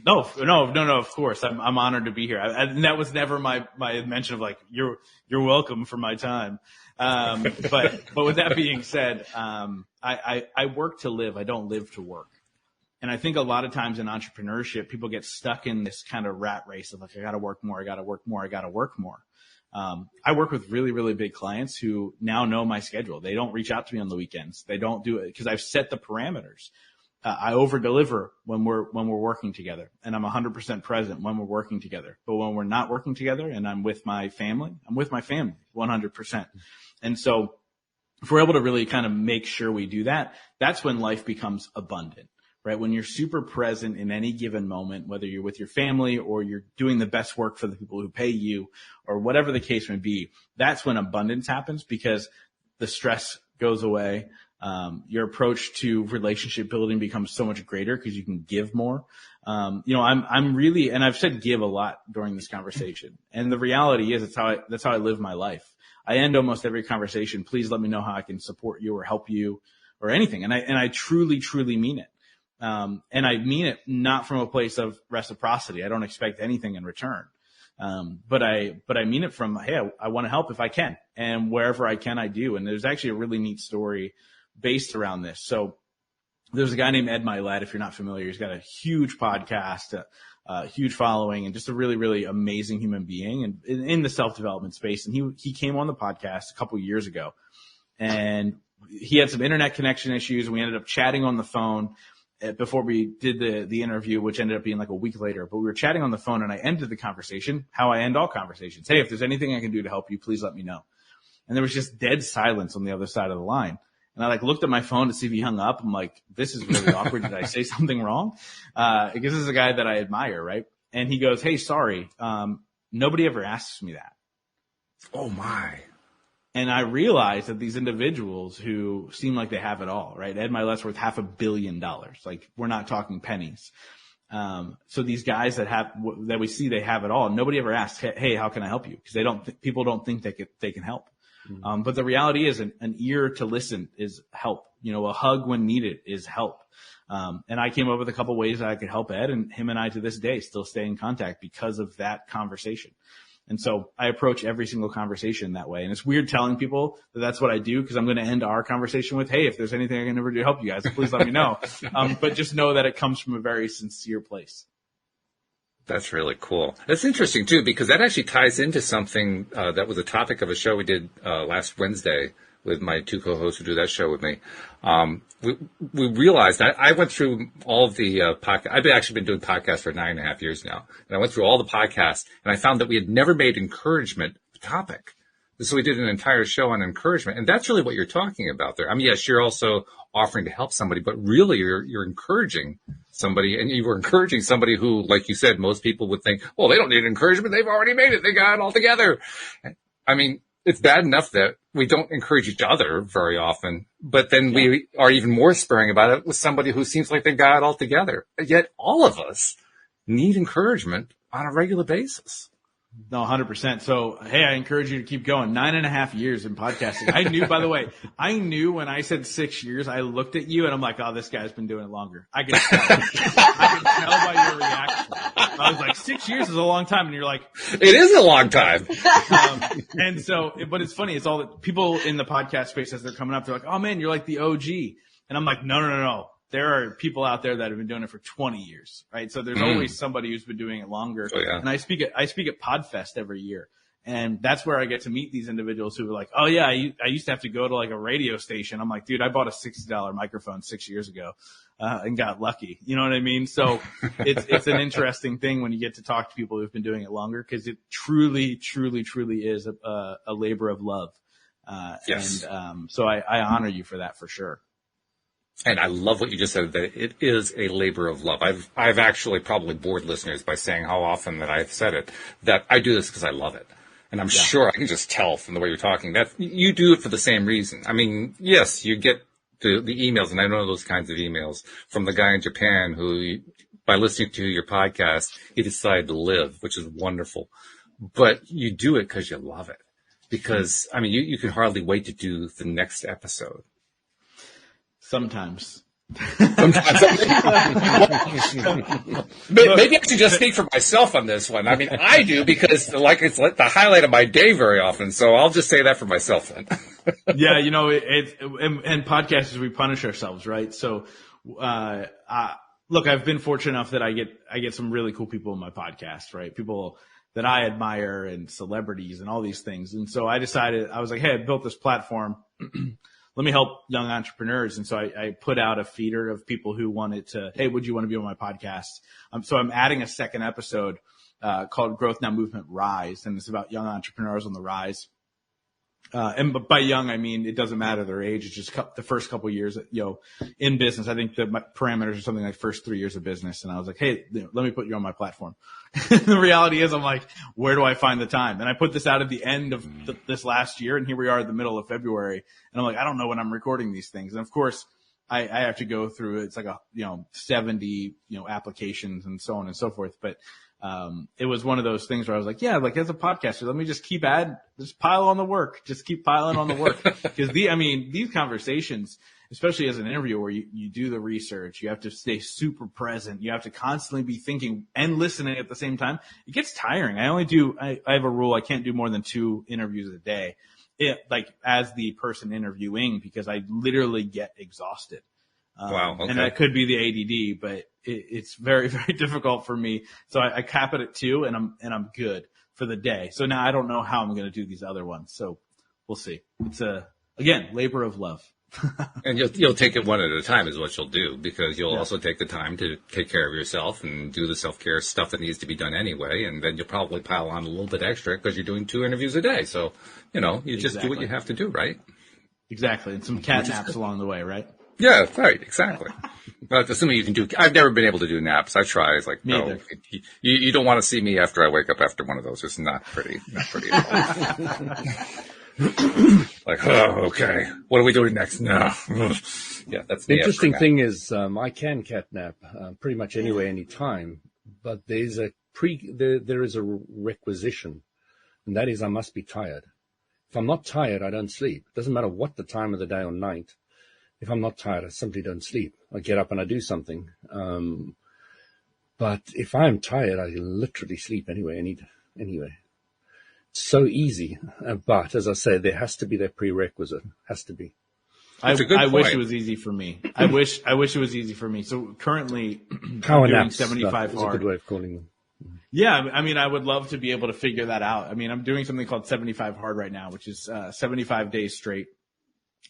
No, of course. I'm honored to be here. And that was never my mention of like, you're welcome for my time. But with that being said, I work to live. I don't live to work. And I think a lot of times in entrepreneurship, people get stuck in this kind of rat race of like, I got to work more. I got to work more. I got to work more. I work with really, really big clients who now know my schedule. They don't reach out to me on the weekends. They don't do it because I've set the parameters. I over deliver when we're working together, and I'm 100% present when we're working together. But when we're not working together and I'm with my family, 100%. And so if we're able to really kind of make sure we do that, that's when life becomes abundant, right? When you're super present in any given moment, whether you're with your family or you're doing the best work for the people who pay you or whatever the case may be, that's when abundance happens because the stress goes away. Your approach to relationship building becomes so much greater because you can give more. I'm really, and I've said give a lot during this conversation. And the reality is that's how I live my life. I end almost every conversation. Please let me know how I can support you or help you or anything. And I truly, truly mean it. And I mean it not from a place of reciprocity. I don't expect anything in return. But I mean it from, hey, I want to help if I can, and wherever I can, I do. And there's actually a really neat story based around this. So there's a guy named Ed Milet, if you're not familiar. He's got a huge podcast, huge following, and just a really, really amazing human being and in the self-development space. And he came on the podcast a couple of years ago, and he had some internet connection issues. And we ended up chatting on the phone before we did the interview, which ended up being like a week later. But we were chatting on the phone, and I ended the conversation how I end all conversations. Hey, if there's anything I can do to help you, please let me know. And there was just dead silence on the other side of the line. And I looked at my phone to see if he hung up. I'm like, this is really awkward. Did I say something wrong? Because this is a guy that I admire, right? And he goes, hey, sorry, nobody ever asks me that. Oh, my. And I realized that these individuals who seem like they have it all, right? Ed Milet's worth $500 million. Like, we're not talking pennies. So these guys that we see, they have it all. Nobody ever asks, hey, how can I help you? Because people don't think they can help. Mm-hmm. But the reality is an ear to listen is help. A hug when needed is help. And I came up with a couple ways that I could help Ed, and him and I to this day still stay in contact because of that conversation. And so I approach every single conversation that way. And it's weird telling people that that's what I do, because I'm going to end our conversation with, hey, if there's anything I can ever do to help you guys, please let me know. But just know that it comes from a very sincere place. That's really cool. That's interesting, too, because that actually ties into something that was a topic of a show we did last Wednesday with my two co-hosts who do that show with me. We realized I went through all of the podcasts. I've actually been doing podcasts for 9.5 years now. And I went through all the podcasts, and I found that we had never made encouragement a topic. So we did an entire show on encouragement. And that's really what you're talking about there. I mean, yes, you're also offering to help somebody, but really you're encouraging somebody, and you were encouraging somebody who, like you said, most people would think, well, they don't need encouragement. They've already made it. They got it all together. I mean, it's bad enough that we don't encourage each other very often, but then we are even more sparing about it with somebody who seems like they've got it all together. Yet all of us need encouragement on a regular basis. No, 100%. So, hey, I encourage you to keep going. 9.5 years in podcasting. I knew, by the way, when I said 6 years, I looked at you and I'm like, oh, this guy's been doing it longer. I could tell. I could tell by your reaction. I was like, 6 years is a long time. And you're like, it is a long time. And so, but it's funny. It's all that people in the podcast space, as they're coming up, they're like, oh man, you're like the OG. And I'm like, no. There are people out there that have been doing it for 20 years, right? So there's always somebody who's been doing it longer. Oh, yeah. And I speak at PodFest every year. And that's where I get to meet these individuals who are like, oh yeah, I used to have to go to like a radio station. I'm like, dude, I bought a $60 microphone 6 years ago, and got lucky. You know what I mean? So it's an interesting thing when you get to talk to people who've been doing it longer, because it truly, truly, truly is a labor of love. Yes. And, so I honor you for that for sure. And I love what you just said, that it is a labor of love. I've actually probably bored listeners by saying how often that I've said it, that I do this because I love it. And I'm sure I can just tell from the way you're talking that you do it for the same reason. I mean, yes, you get the emails, and I know those kinds of emails from the guy in Japan who, by listening to your podcast, he decided to live, which is wonderful. But you do it because you love it. Because, I mean, you can hardly wait to do the next episode. Sometimes. Maybe I should just speak for myself on this one. I mean, I do, because it's like the highlight of my day very often. So I'll just say that for myself then. Yeah, and podcasters, we punish ourselves, right? So, look, I've been fortunate enough that I get some really cool people in my podcast, right? People that I admire, and celebrities and all these things. And so I decided, I was like, hey, I built this platform. Let me help young entrepreneurs. And so I put out a feeder of people who wanted to, hey, would you want to be on my podcast? So I'm adding a second episode called Growth Now Movement Rise. And it's about young entrepreneurs on the rise. And by young, I mean, it doesn't matter their age. It's just the first couple of years, in business. I think the parameters are something like first 3 years of business. And I was like, hey, let me put you on my platform. The reality is, I'm like, where do I find the time? And I put this out at the end of this last year, and here we are at the middle of February. And I'm like, I don't know when I'm recording these things. And of course, I have to go through, it's like 70, applications and so on and so forth. But it was one of those things where I was like, yeah, like as a podcaster, let me just just pile on the work, just keep piling on the work. Because these conversations, especially as an interviewer, you do the research, you have to stay super present, you have to constantly be thinking and listening at the same time. It gets tiring. I have a rule, I can't do more than 2 interviews a day, as the person interviewing, because I literally get exhausted. Wow. Okay. And that could be the ADD, but it's very, very difficult for me. So I cap it at 2, and I'm good for the day. So now I don't know how I'm going to do these other ones. So we'll see. It's again, labor of love. And you'll take it one at a time is what you'll do, because you'll also take the time to take care of yourself and do the self-care stuff that needs to be done anyway. And then you'll probably pile on a little bit extra because you're doing 2 interviews a day. So, you just do what you have to do, right? Exactly. And some cat naps along the way, right? Yeah, right, exactly. But assuming you can do, I've never been able to do naps. I try. It's like, no, you don't want to see me after I wake up after one of those. It's not pretty at all. Like, oh, okay. What are we doing next? No. Yeah, that's the interesting thing is, I can catnap pretty much anywhere, anytime, but there's there is a requisition, and that is I must be tired. If I'm not tired, I don't sleep. It doesn't matter what the time of the day or night. If I'm not tired, I simply don't sleep. I get up and I do something. But if I'm tired, I literally sleep anyway. It's so easy. But as I say, there has to be that prerequisite. Has to be. I wish it was easy for me. I wish it was easy for me. So currently, I'm doing 75 hard. That's a good way of calling them. Yeah, I mean, I would love to be able to figure that out. I mean, I'm doing something called 75 hard right now, which is 75 days straight,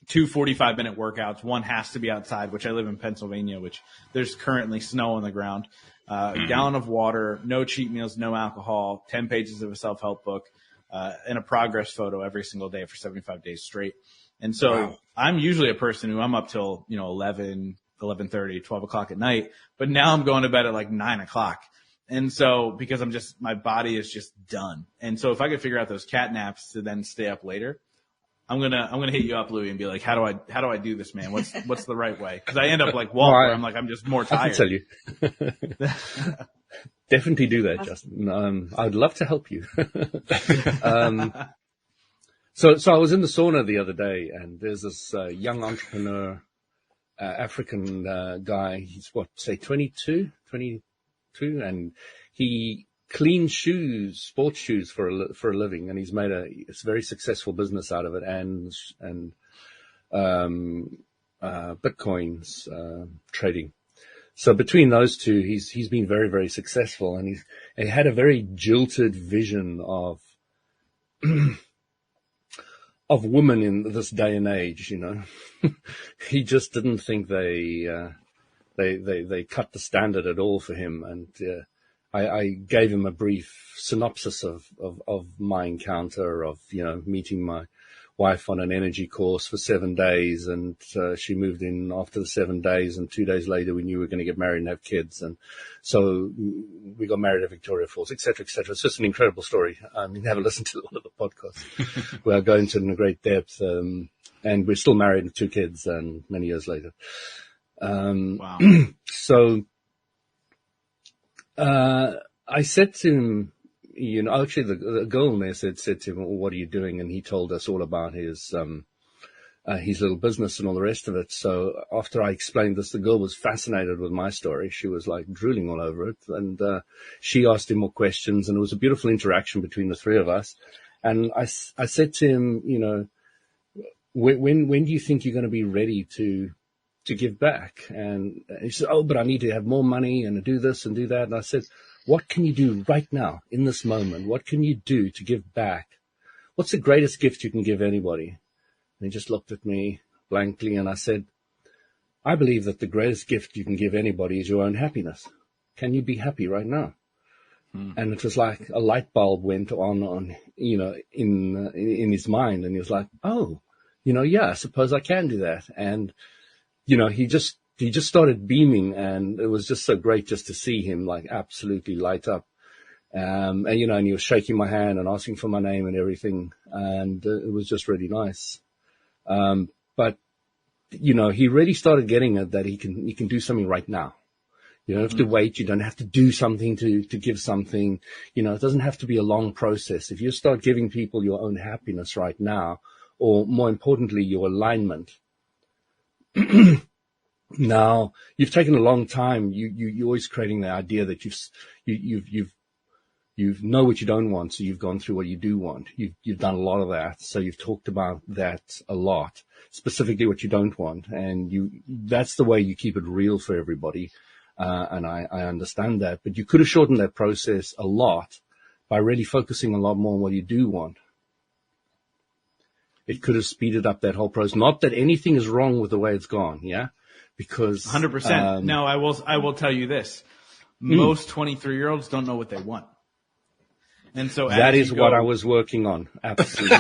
2 45-minute workouts. One has to be outside, which I live in Pennsylvania, which there's currently snow on the ground. A gallon of water, no cheat meals, no alcohol, 10 pages of a self-help book, and a progress photo every single day for 75 days straight. And so I'm usually a person who I'm up till, 11, 11:30, 12 o'clock at night, but now I'm going to bed at like 9 o'clock. And so, because my body is just done. And so if I could figure out those cat naps to then stay up later, I'm going to hit you up, Louis, and be like, how do I do this, man? What's the right way? Cause I end up like Walt, where I'm just more tired. I can tell you. Definitely do that, Justin. I'd love to help you. So I was in the sauna the other day, and there's this young entrepreneur, African guy. He's 22, and he cleans sports shoes for a living, and he's made a very successful business out of it, and Bitcoins trading. So between those two, he's been very, very successful, and he had a very jilted vision of women in this day and age. He just didn't think they cut the standard at all for him, and I gave him a brief synopsis of my encounter of meeting my wife on an energy course for 7 days, and she moved in after the 7 days, and 2 days later we knew we were going to get married and have kids, and so we got married at Victoria Falls, etc., etc. It's just an incredible story. You can have a listen to one of the podcasts where I go into it in great depth, and we're still married with 2 kids, and many years later. Wow. So I said to him, actually the girl there said to him, well, what are you doing? And he told us all about his little business and all the rest of it. So after I explained this, the girl was fascinated with my story. She was like drooling all over it. And she asked him more questions, and it was a beautiful interaction between the three of us. And I said to him, when do you think you're going to be ready to give back? And he said, oh, but I need to have more money and do this and do that. And I said, what can you do right now in this moment? What can you do to give back? What's the greatest gift you can give anybody? And he just looked at me blankly, and I said, I believe that the greatest gift you can give anybody is your own happiness. Can you be happy right now? And it was like a light bulb went on, in his mind. And he was like, oh, yeah, I suppose I can do that. And, he just started beaming, and it was just so great just to see him like absolutely light up. And he was shaking my hand and asking for my name and everything. And it was just really nice. But he really started getting it that he can do something right now. You don't have to wait. You don't have to do something to give something. It doesn't have to be a long process. If you start giving people your own happiness right now, or more importantly, your alignment, now you've taken a long time. You're always creating the idea that you know what you don't want. So you've gone through what you do want. You've done a lot of that. So you've talked about that a lot, specifically what you don't want. And that's the way you keep it real for everybody. And I understand that, but you could have shortened that process a lot by really focusing a lot more on what you do want. It could have speeded up that whole process. Not that anything is wrong with the way it's gone. Yeah. Because 100%. No, I will tell you this. Most 23-year-olds don't know what they want. And so that is what I was working on. Absolutely.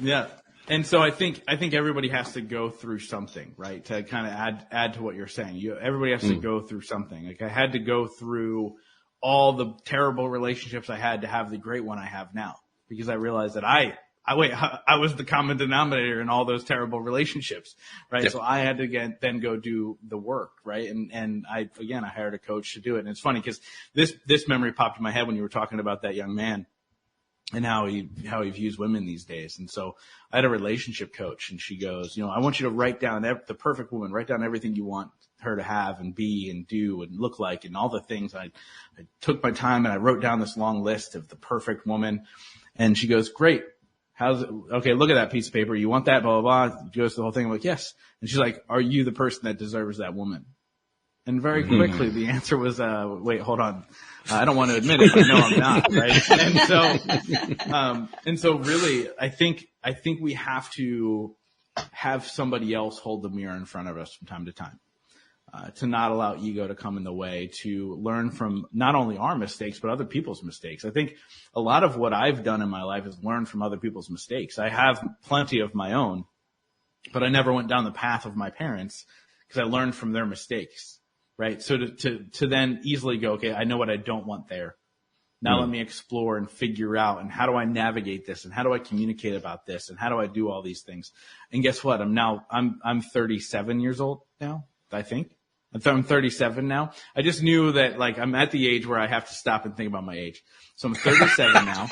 Yeah. And so I think everybody has to go through something, right? To kind of add to what you're saying. Everybody has to go through something. Like I had to go through all the terrible relationships I had to have the great one I have now, because I realized that I was the common denominator in all those terrible relationships, right? Yep. So I had to then go do the work, right? And I hired a coach to do it. And it's funny because this memory popped in my head when you were talking about that young man and how he views women these days. And so I had a relationship coach, and she goes, I want you to write down the perfect woman, write down everything you want her to have and be and do and look like and all the things. I took my time and I wrote down this long list of the perfect woman. And she goes, great. How's it? Okay, look at that piece of paper. You want that? Blah, blah, blah. Goes the whole thing. I'm like, yes. And she's like, are you the person that deserves that woman? And very quickly, the answer was, wait, hold on. I don't want to admit it, but no, I'm not, right? And so really, I think we have to have somebody else hold the mirror in front of us from time to time, to not allow ego to come in the way, to learn from not only our mistakes, but other people's mistakes. I think a lot of what I've done in my life is learn from other people's mistakes. I have plenty of my own, but I never went down the path of my parents because I learned from their mistakes. Right. So to then easily go, okay, I know what I don't want there. Now let me explore and figure out, and how do I navigate this, and how do I communicate about this, and how do I do all these things? And guess what? I'm 37 years old now, I think. I'm 37 now. I just knew that I'm at the age where I have to stop and think about my age. So I'm 37 now.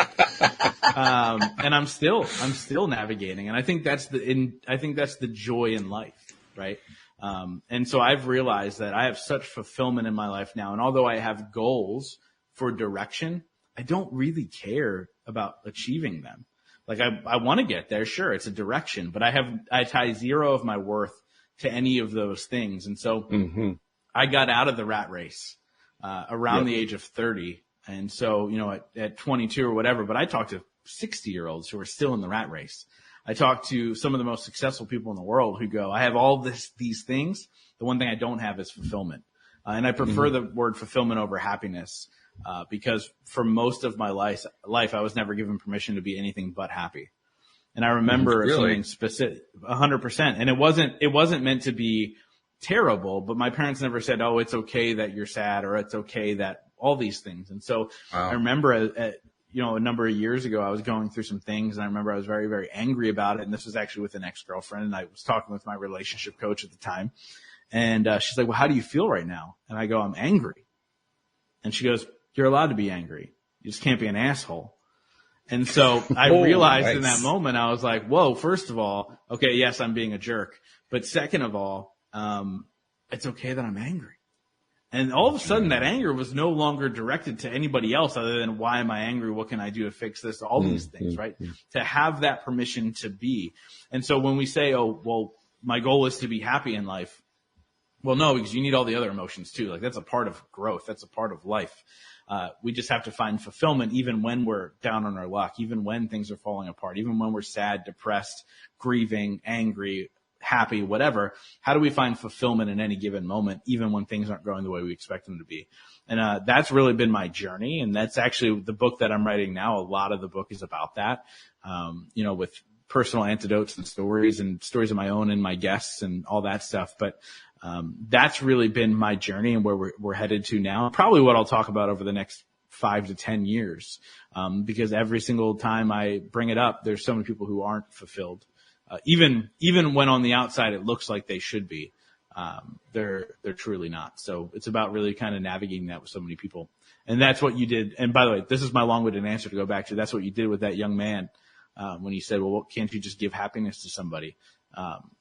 And I'm still navigating. And I think that's the joy in life, right? And so I've realized that I have such fulfillment in my life now. And although I have goals for direction, I don't really care about achieving them. I want to get there. Sure. It's a direction, but I tie zero of my worth to any of those things. And so I got out of the rat race, around the age of 30. And so, at 22 or whatever, but I talked to 60-year-olds who are still in the rat race. I talk to some of the most successful people in the world who go, I have all these things. The one thing I don't have is fulfillment. And I prefer the word fulfillment over happiness, because for most of my life, I was never given permission to be anything but happy. And I remember something specific, 100%. And it wasn't meant to be terrible, but my parents never said, oh, it's okay that you're sad, or it's okay that all these things. And so I remember a number of years ago, I was going through some things, and I remember I was very, very angry about it. And this was actually with an ex-girlfriend, and I was talking with my relationship coach at the time. And she's like, well, how do you feel right now? And I go, I'm angry. And she goes, you're allowed to be angry. You just can't be an asshole. And so I realized in that moment, I was like, whoa, first of all, okay, yes, I'm being a jerk. But second of all, it's okay that I'm angry. And all of a sudden, that anger was no longer directed to anybody else other than, why am I angry? What can I do to fix this? All these things, right? To have that permission to be. And so when we say, oh, well, my goal is to be happy in life. Well, no, because you need all the other emotions too. That's a part of growth. That's a part of life. We just have to find fulfillment even when we're down on our luck, even when things are falling apart, even when we're sad, depressed, grieving, angry, happy, whatever. How do we find fulfillment in any given moment, even when things aren't going the way we expect them to be? And that's really been my journey. And that's actually the book that I'm writing now. A lot of the book is about that, with personal anecdotes and stories of my own and my guests and all that stuff. But that's really been my journey and where we're headed to now. Probably what I'll talk about over the next 5 to 10 years, because every single time I bring it up, there's so many people who aren't fulfilled. Even when on the outside it looks like they should be, they're truly not. So it's about really kind of navigating that with so many people. And that's what you did. And by the way, this is my long-winded answer to go back to. That's what you did with that young man, when he said, well, can't you just give happiness to somebody?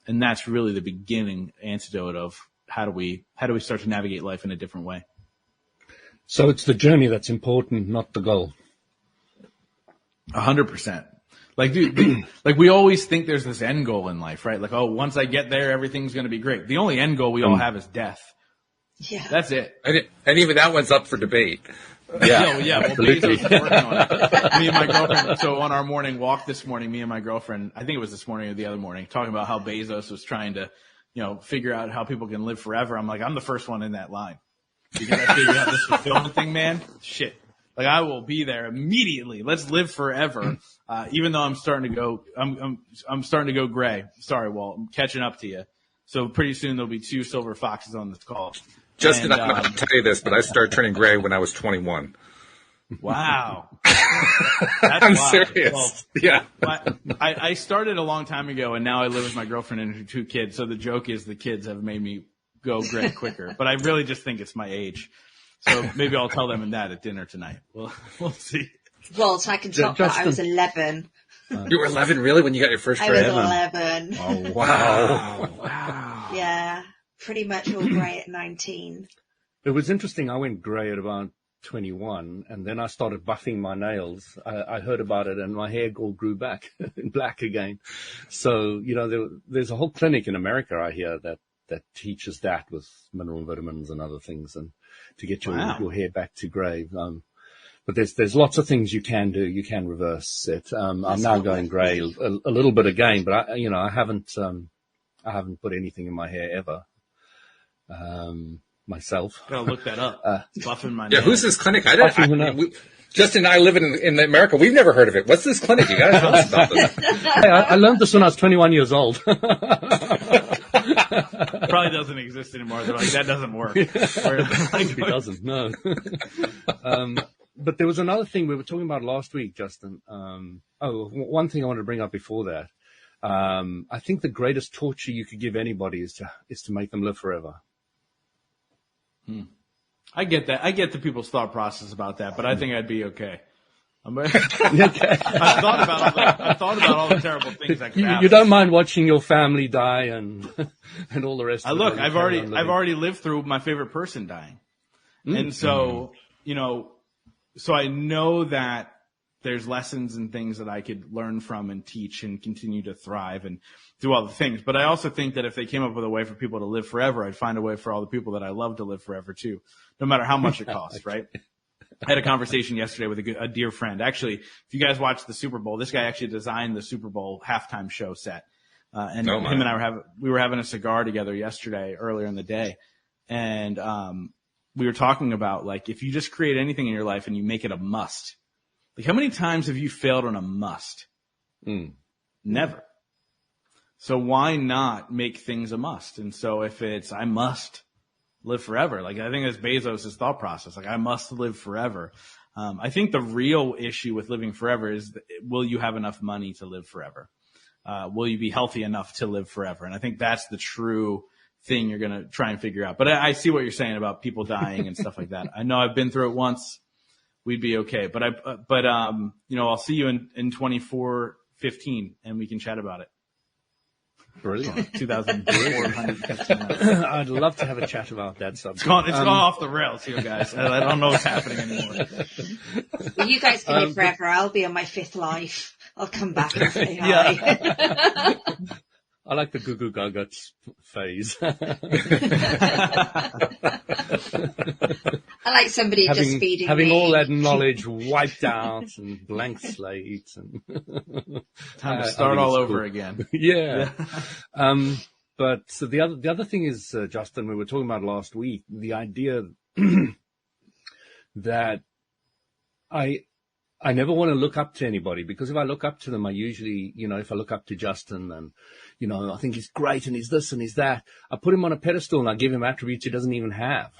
And that's really the beginning antidote of how do we start to navigate life in a different way? So it's the journey that's important, not the goal. 100%. Dude, we always think there's this end goal in life, right? Oh, once I get there, everything's going to be great. The only end goal we all have is death. Yeah. That's it. And even that one's up for debate. Yeah. Well, Bezos is working on it. Me and my girlfriend, so on our morning walk this morning, me and my girlfriend, I think it was this morning or the other morning, talking about how Bezos was trying to, figure out how people can live forever. I'm like, I'm the first one in that line. Because I figured out this fulfillment thing, man. Shit. Like I will be there immediately. Let's live forever. Even though I'm starting to go, I'm starting to go gray. Sorry, Walt, I'm catching up to you. So pretty soon there'll be 2 silver foxes on this call. Justin, I don't know how to tell you this, but I started turning gray when I was 21. Wow. I'm serious. Well, yeah. I started a long time ago, and now I live with my girlfriend and her 2 kids. So the joke is the kids have made me go gray quicker. But I really just think it's my age. So maybe I'll tell them that at dinner tonight. We'll see. Walt, I can top that. I was 11. You were 11, really, when you got your first I gray? was 11. Oh, wow. Wow. Yeah, pretty much all grey at 19. It was interesting. I went grey at about 21, and then I started buffing my nails. I heard about it, and my hair all grew back black again. So, there's a whole clinic in America, I hear, that teaches that with mineral vitamins and other things, and to get your hair back to grey. But there's lots of things you can do. You can reverse it. I'm now going grey a little bit again, but I haven't put anything in my hair ever. Myself. Gotta look that up. Buffing my nails. Who's this clinic? Justin and I live in America. We've never heard of it. What's this clinic? You gotta tell us about this. Hey, I learned this when I was 21 years old. Probably doesn't exist anymore. They're like, that doesn't work. It doesn't, no. But there was another thing we were talking about last week, Justin. One thing I wanted to bring up before that. I think the greatest torture you could give anybody is to make them live forever. I get that. I get the people's thought process about that, but I think I'd be okay. Okay. I thought about all the terrible things that could happen. You don't mind watching your family die and all the rest of it. I've already lived through my favorite person dying. And so, so I know that there's lessons and things that I could learn from and teach and continue to thrive and do all the things. But I also think that if they came up with a way for people to live forever, I'd find a way for all the people that I love to live forever too, no matter how much it costs, right? I had a conversation yesterday with a dear friend. Actually, if you guys watched the Super Bowl, this guy actually designed the Super Bowl halftime show set. Him and I were having a cigar together yesterday, earlier in the day. And, we were talking about, like, if you just create anything in your life and you make it a must, like, how many times have you failed on a must? Never. So why not make things a must? And so if it's, I must live forever, like, I think that's Bezos' thought process. Like, I must live forever. I think the real issue with living forever is, will you have enough money to live forever? Will you be healthy enough to live forever? And I think that's the true thing you're going to try and figure out. But I see what you're saying about people dying and stuff like that. I know I've been through it once. We'd be okay. But I'll see you in 2415 and we can chat about it. Brilliant. 2004. I'd love to have a chat about that subject. It's gone off the rails here, guys. I don't know what's happening anymore. Well, you guys can live forever. I'll be on my 5th life. I'll come back and say hi. I like the goo goo gaga phase. I like somebody just feeding having me. all that knowledge wiped out and blank slate and time to start all over again. Yeah. But so the other thing is, Justin, we were talking about last week, the idea that I never want to look up to anybody, because if I look up to them, I usually, if I look up to Justin and, I think he's great and he's this and he's that, I put him on a pedestal and I give him attributes he doesn't even have.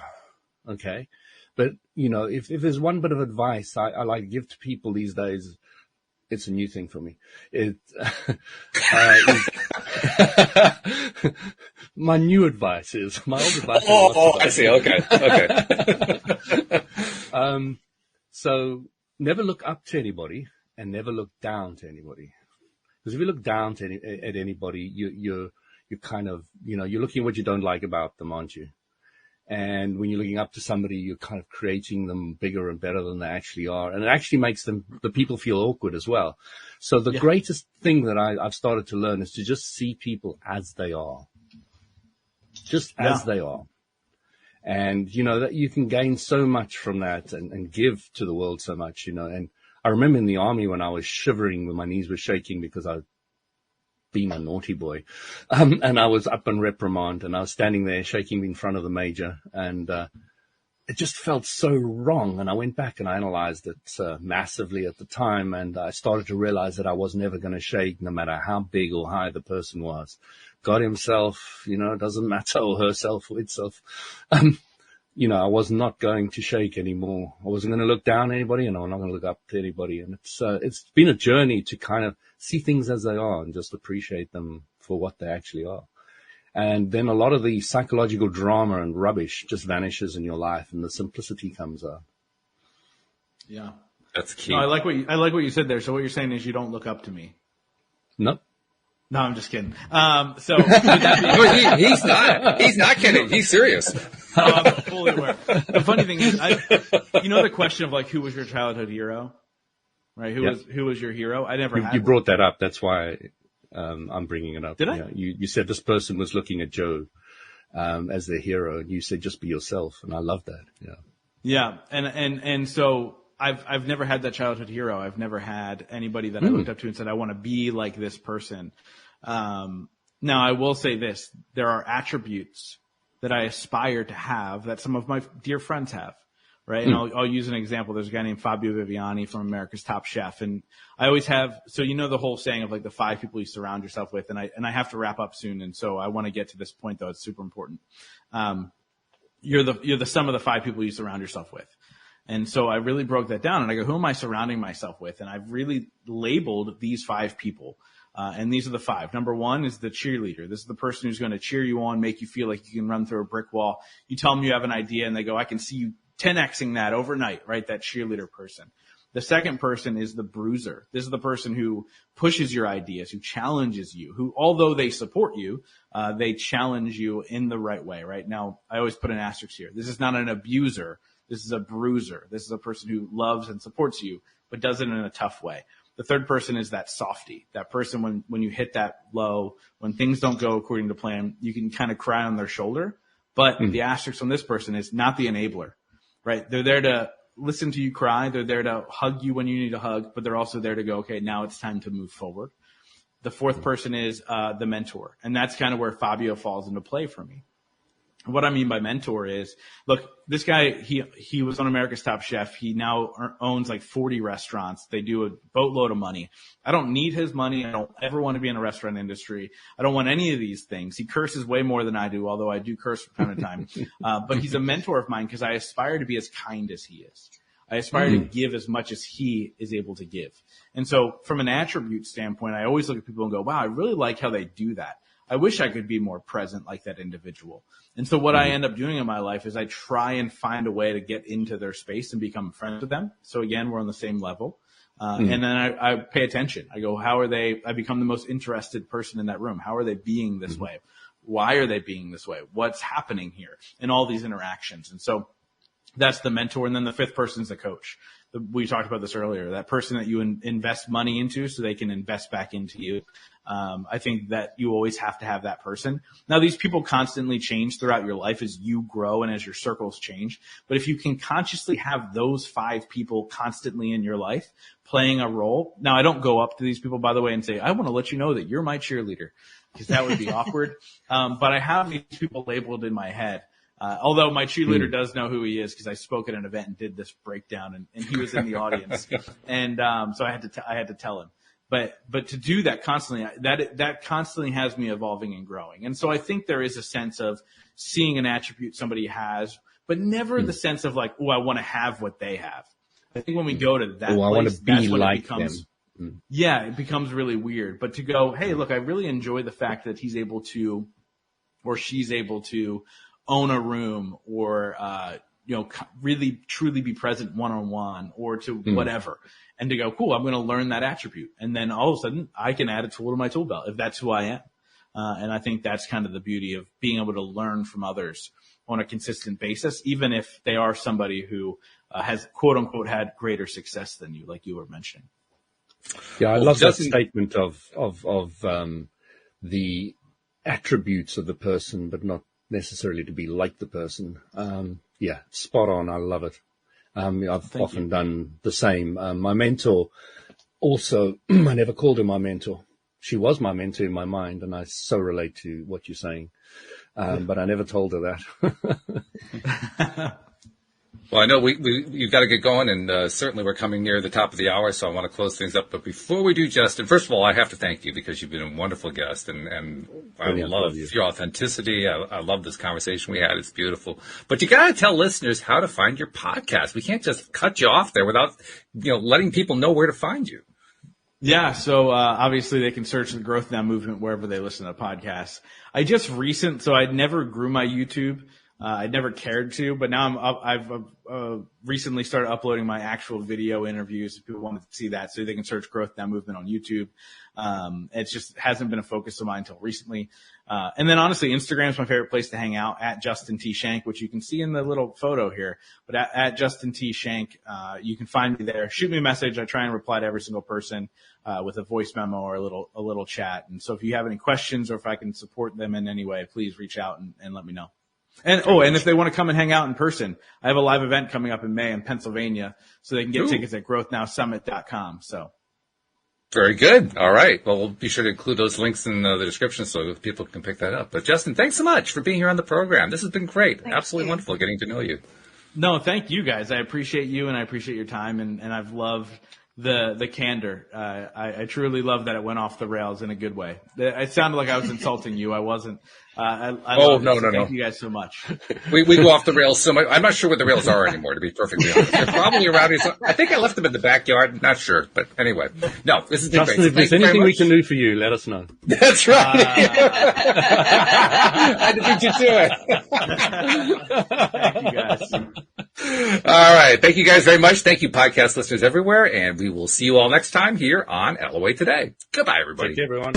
Okay. But, if there's one bit of advice I like to give to people these days, it's a new thing for me. My new advice is, my old advice is. Oh, I see. Okay. So never look up to anybody and never look down to anybody. Because if you look down at anybody, you're kind of, you're looking at what you don't like about them, aren't you? And when you're looking up to somebody, you're kind of creating them bigger and better than they actually are. And it actually makes the people feel awkward as well. So the greatest thing that I've started to learn is to just see people as they are. Just as they are. And, that you can gain so much from that and give to the world so much, and I remember in the army when I was shivering, when my knees were shaking because I'd been a naughty boy. And I was up on reprimand and I was standing there shaking in front of the major. And, it just felt so wrong. And I went back and I analyzed it massively at the time. And I started to realize that I was never going to shake, no matter how big or high the person was. God himself, it doesn't matter, or herself or itself. I was not going to shake anymore. I wasn't going to look down at anybody, and I'm not going to look up to anybody. And it's been a journey to kind of see things as they are and just appreciate them for what they actually are. And then a lot of the psychological drama and rubbish just vanishes in your life, and the simplicity comes out. Yeah, that's key. No, I like what you said there. So what you're saying is you don't look up to me. No. No, I'm just kidding. He's not kidding. He's serious. I'm fully aware. The funny thing is, the question of like, who was your childhood hero, right? Who was your hero? I never had. You brought that up. That's why I'm bringing it up. Did I? You said this person was looking at Joe as their hero, and you said just be yourself, and I love that. Yeah. Yeah, and so I've never had that childhood hero. I've never had anybody that I looked up to and said I want to be like this person. Now I will say this: there are attributes that I aspire to have that some of my dear friends have. Right. And I'll use an example. There's a guy named Fabio Viviani from America's Top Chef. And I always have, so the whole saying of like the 5 people you surround yourself with. And I have to wrap up soon. And so I want to get to this point though. It's super important. You're the sum of the 5 people you surround yourself with. And so I really broke that down and I go, who am I surrounding myself with? And I've really labeled these 5 people. And these are the 5. Number 1 is the cheerleader. This is the person who's going to cheer you on, make you feel like you can run through a brick wall. You tell them you have an idea and they go, I can see you 10xing that overnight, right? That cheerleader person. The second person is the bruiser. This is the person who pushes your ideas, who challenges you, who, although they support you, they challenge you in the right way, right? Now, I always put an asterisk here. This is not an abuser. This is a bruiser. This is a person who loves and supports you, but does it in a tough way. The third person is that softie, that person when you hit that low, when things don't go according to plan, you can kind of cry on their shoulder. But the asterisk on this person is not the enabler. Right. They're there to listen to you cry. They're there to hug you when you need a hug, but they're also there to go, okay, now it's time to move forward. The fourth person is the mentor. And that's kind of where Fabio falls into play for me. What I mean by mentor is, look, this guy, he was on America's Top Chef. He now owns like 40 restaurants. They do a boatload of money. I don't need his money. I don't ever want to be in a restaurant industry. I don't want any of these things. He curses way more than I do, although I do curse from time to time. But he's a mentor of mine because I aspire to be as kind as he is. I aspire to give as much as he is able to give. And so from an attribute standpoint, I always look at people and go, wow, I really like how they do that. I wish I could be more present like that individual. And so what I end up doing in my life is I try and find a way to get into their space and become friends with them. So again, we're on the same level. And then I pay attention. I go, how are they? I become the most interested person in that room. How are they being this way? Why are they being this way? What's happening here in all these interactions? And so that's the mentor. And then the fifth person is the coach. We talked about this earlier, that person that you invest money into so they can invest back into you. I think that you always have to have that person. Now, these people constantly change throughout your life as you grow and as your circles change. But if you can consciously have those 5 people constantly in your life playing a role. Now, I don't go up to these people, by the way, and say, I want to let you know that you're my cheerleader, because that would be awkward. But I have these people labeled in my head. Although my cheerleader does know who he is because I spoke at an event and did this breakdown and he was in the audience. And, so I had to tell him. But to do that constantly, that constantly has me evolving and growing. And so I think there is a sense of seeing an attribute somebody has, but never the sense of like, oh, I want to have what they have. I think when we go to that place, I want to be like them. Yeah, it becomes really weird. But to go, hey, look, I really enjoy the fact that he's able to, or she's able to own a room or, really truly be present one-on-one or to whatever, and to go, cool, I'm going to learn that attribute. And then all of a sudden I can add a tool to my tool belt if that's who I am. And I think that's kind of the beauty of being able to learn from others on a consistent basis, even if they are somebody who has quote unquote had greater success than you, like you were mentioning. Yeah. I love that statement of the attributes of the person, but not necessarily to be like the person. Yeah, spot on. I love it. I've often done the same. My mentor also, I never called her my mentor. She was my mentor in my mind, and I so relate to what you're saying. But I never told her that. Well, I know you've got to get going, and certainly we're coming near the top of the hour, so I want to close things up. But before we do, Justin, first of all, I have to thank you because you've been a wonderful guest, and I love your authenticity. I love this conversation we had. It's beautiful. But you got to tell listeners how to find your podcast. We can't just cut you off there without letting people know where to find you. Yeah, so obviously they can search the Growth Now movement wherever they listen to podcasts. So I never grew my YouTube. I never cared to, but now I've recently started uploading my actual video interviews if people want to see that, so they can search Growth Now Movement on YouTube. It just hasn't been a focus of mine until recently. And then honestly, Instagram is my favorite place to hang out, at Justin T. Schenck, which you can see in the little photo here. But at Justin T. Schenck, you can find me there. Shoot me a message. I try and reply to every single person with a voice memo or a little chat. And so if you have any questions or if I can support them in any way, please reach out and let me know. And if they want to come and hang out in person, I have a live event coming up in May in Pennsylvania, so they can get tickets at growthnowsummit.com. So. Very good. All right. Well, we'll be sure to include those links in the description so people can pick that up. But Justin, thanks so much for being here on the program. This has been great. Absolutely wonderful getting to know you. No, thank you guys. I appreciate you and I appreciate your time, and I've loved the candor. I truly love that it went off the rails in a good way. It sounded like I was insulting you. I wasn't. No. Thank you guys so much. We go off the rails so much. I'm not sure what the rails are anymore, to be perfectly honest. They're probably around here. I think I left them in the backyard. Not sure. But anyway, no, this is Justin, great. if there's anything we can do for you, let us know. That's right. I had to beat you to it. Thank you guys. All right. Thank you guys very much. Thank you, podcast listeners everywhere. And we will see you all next time here on LOA Today. Goodbye, everybody. Take care, everyone.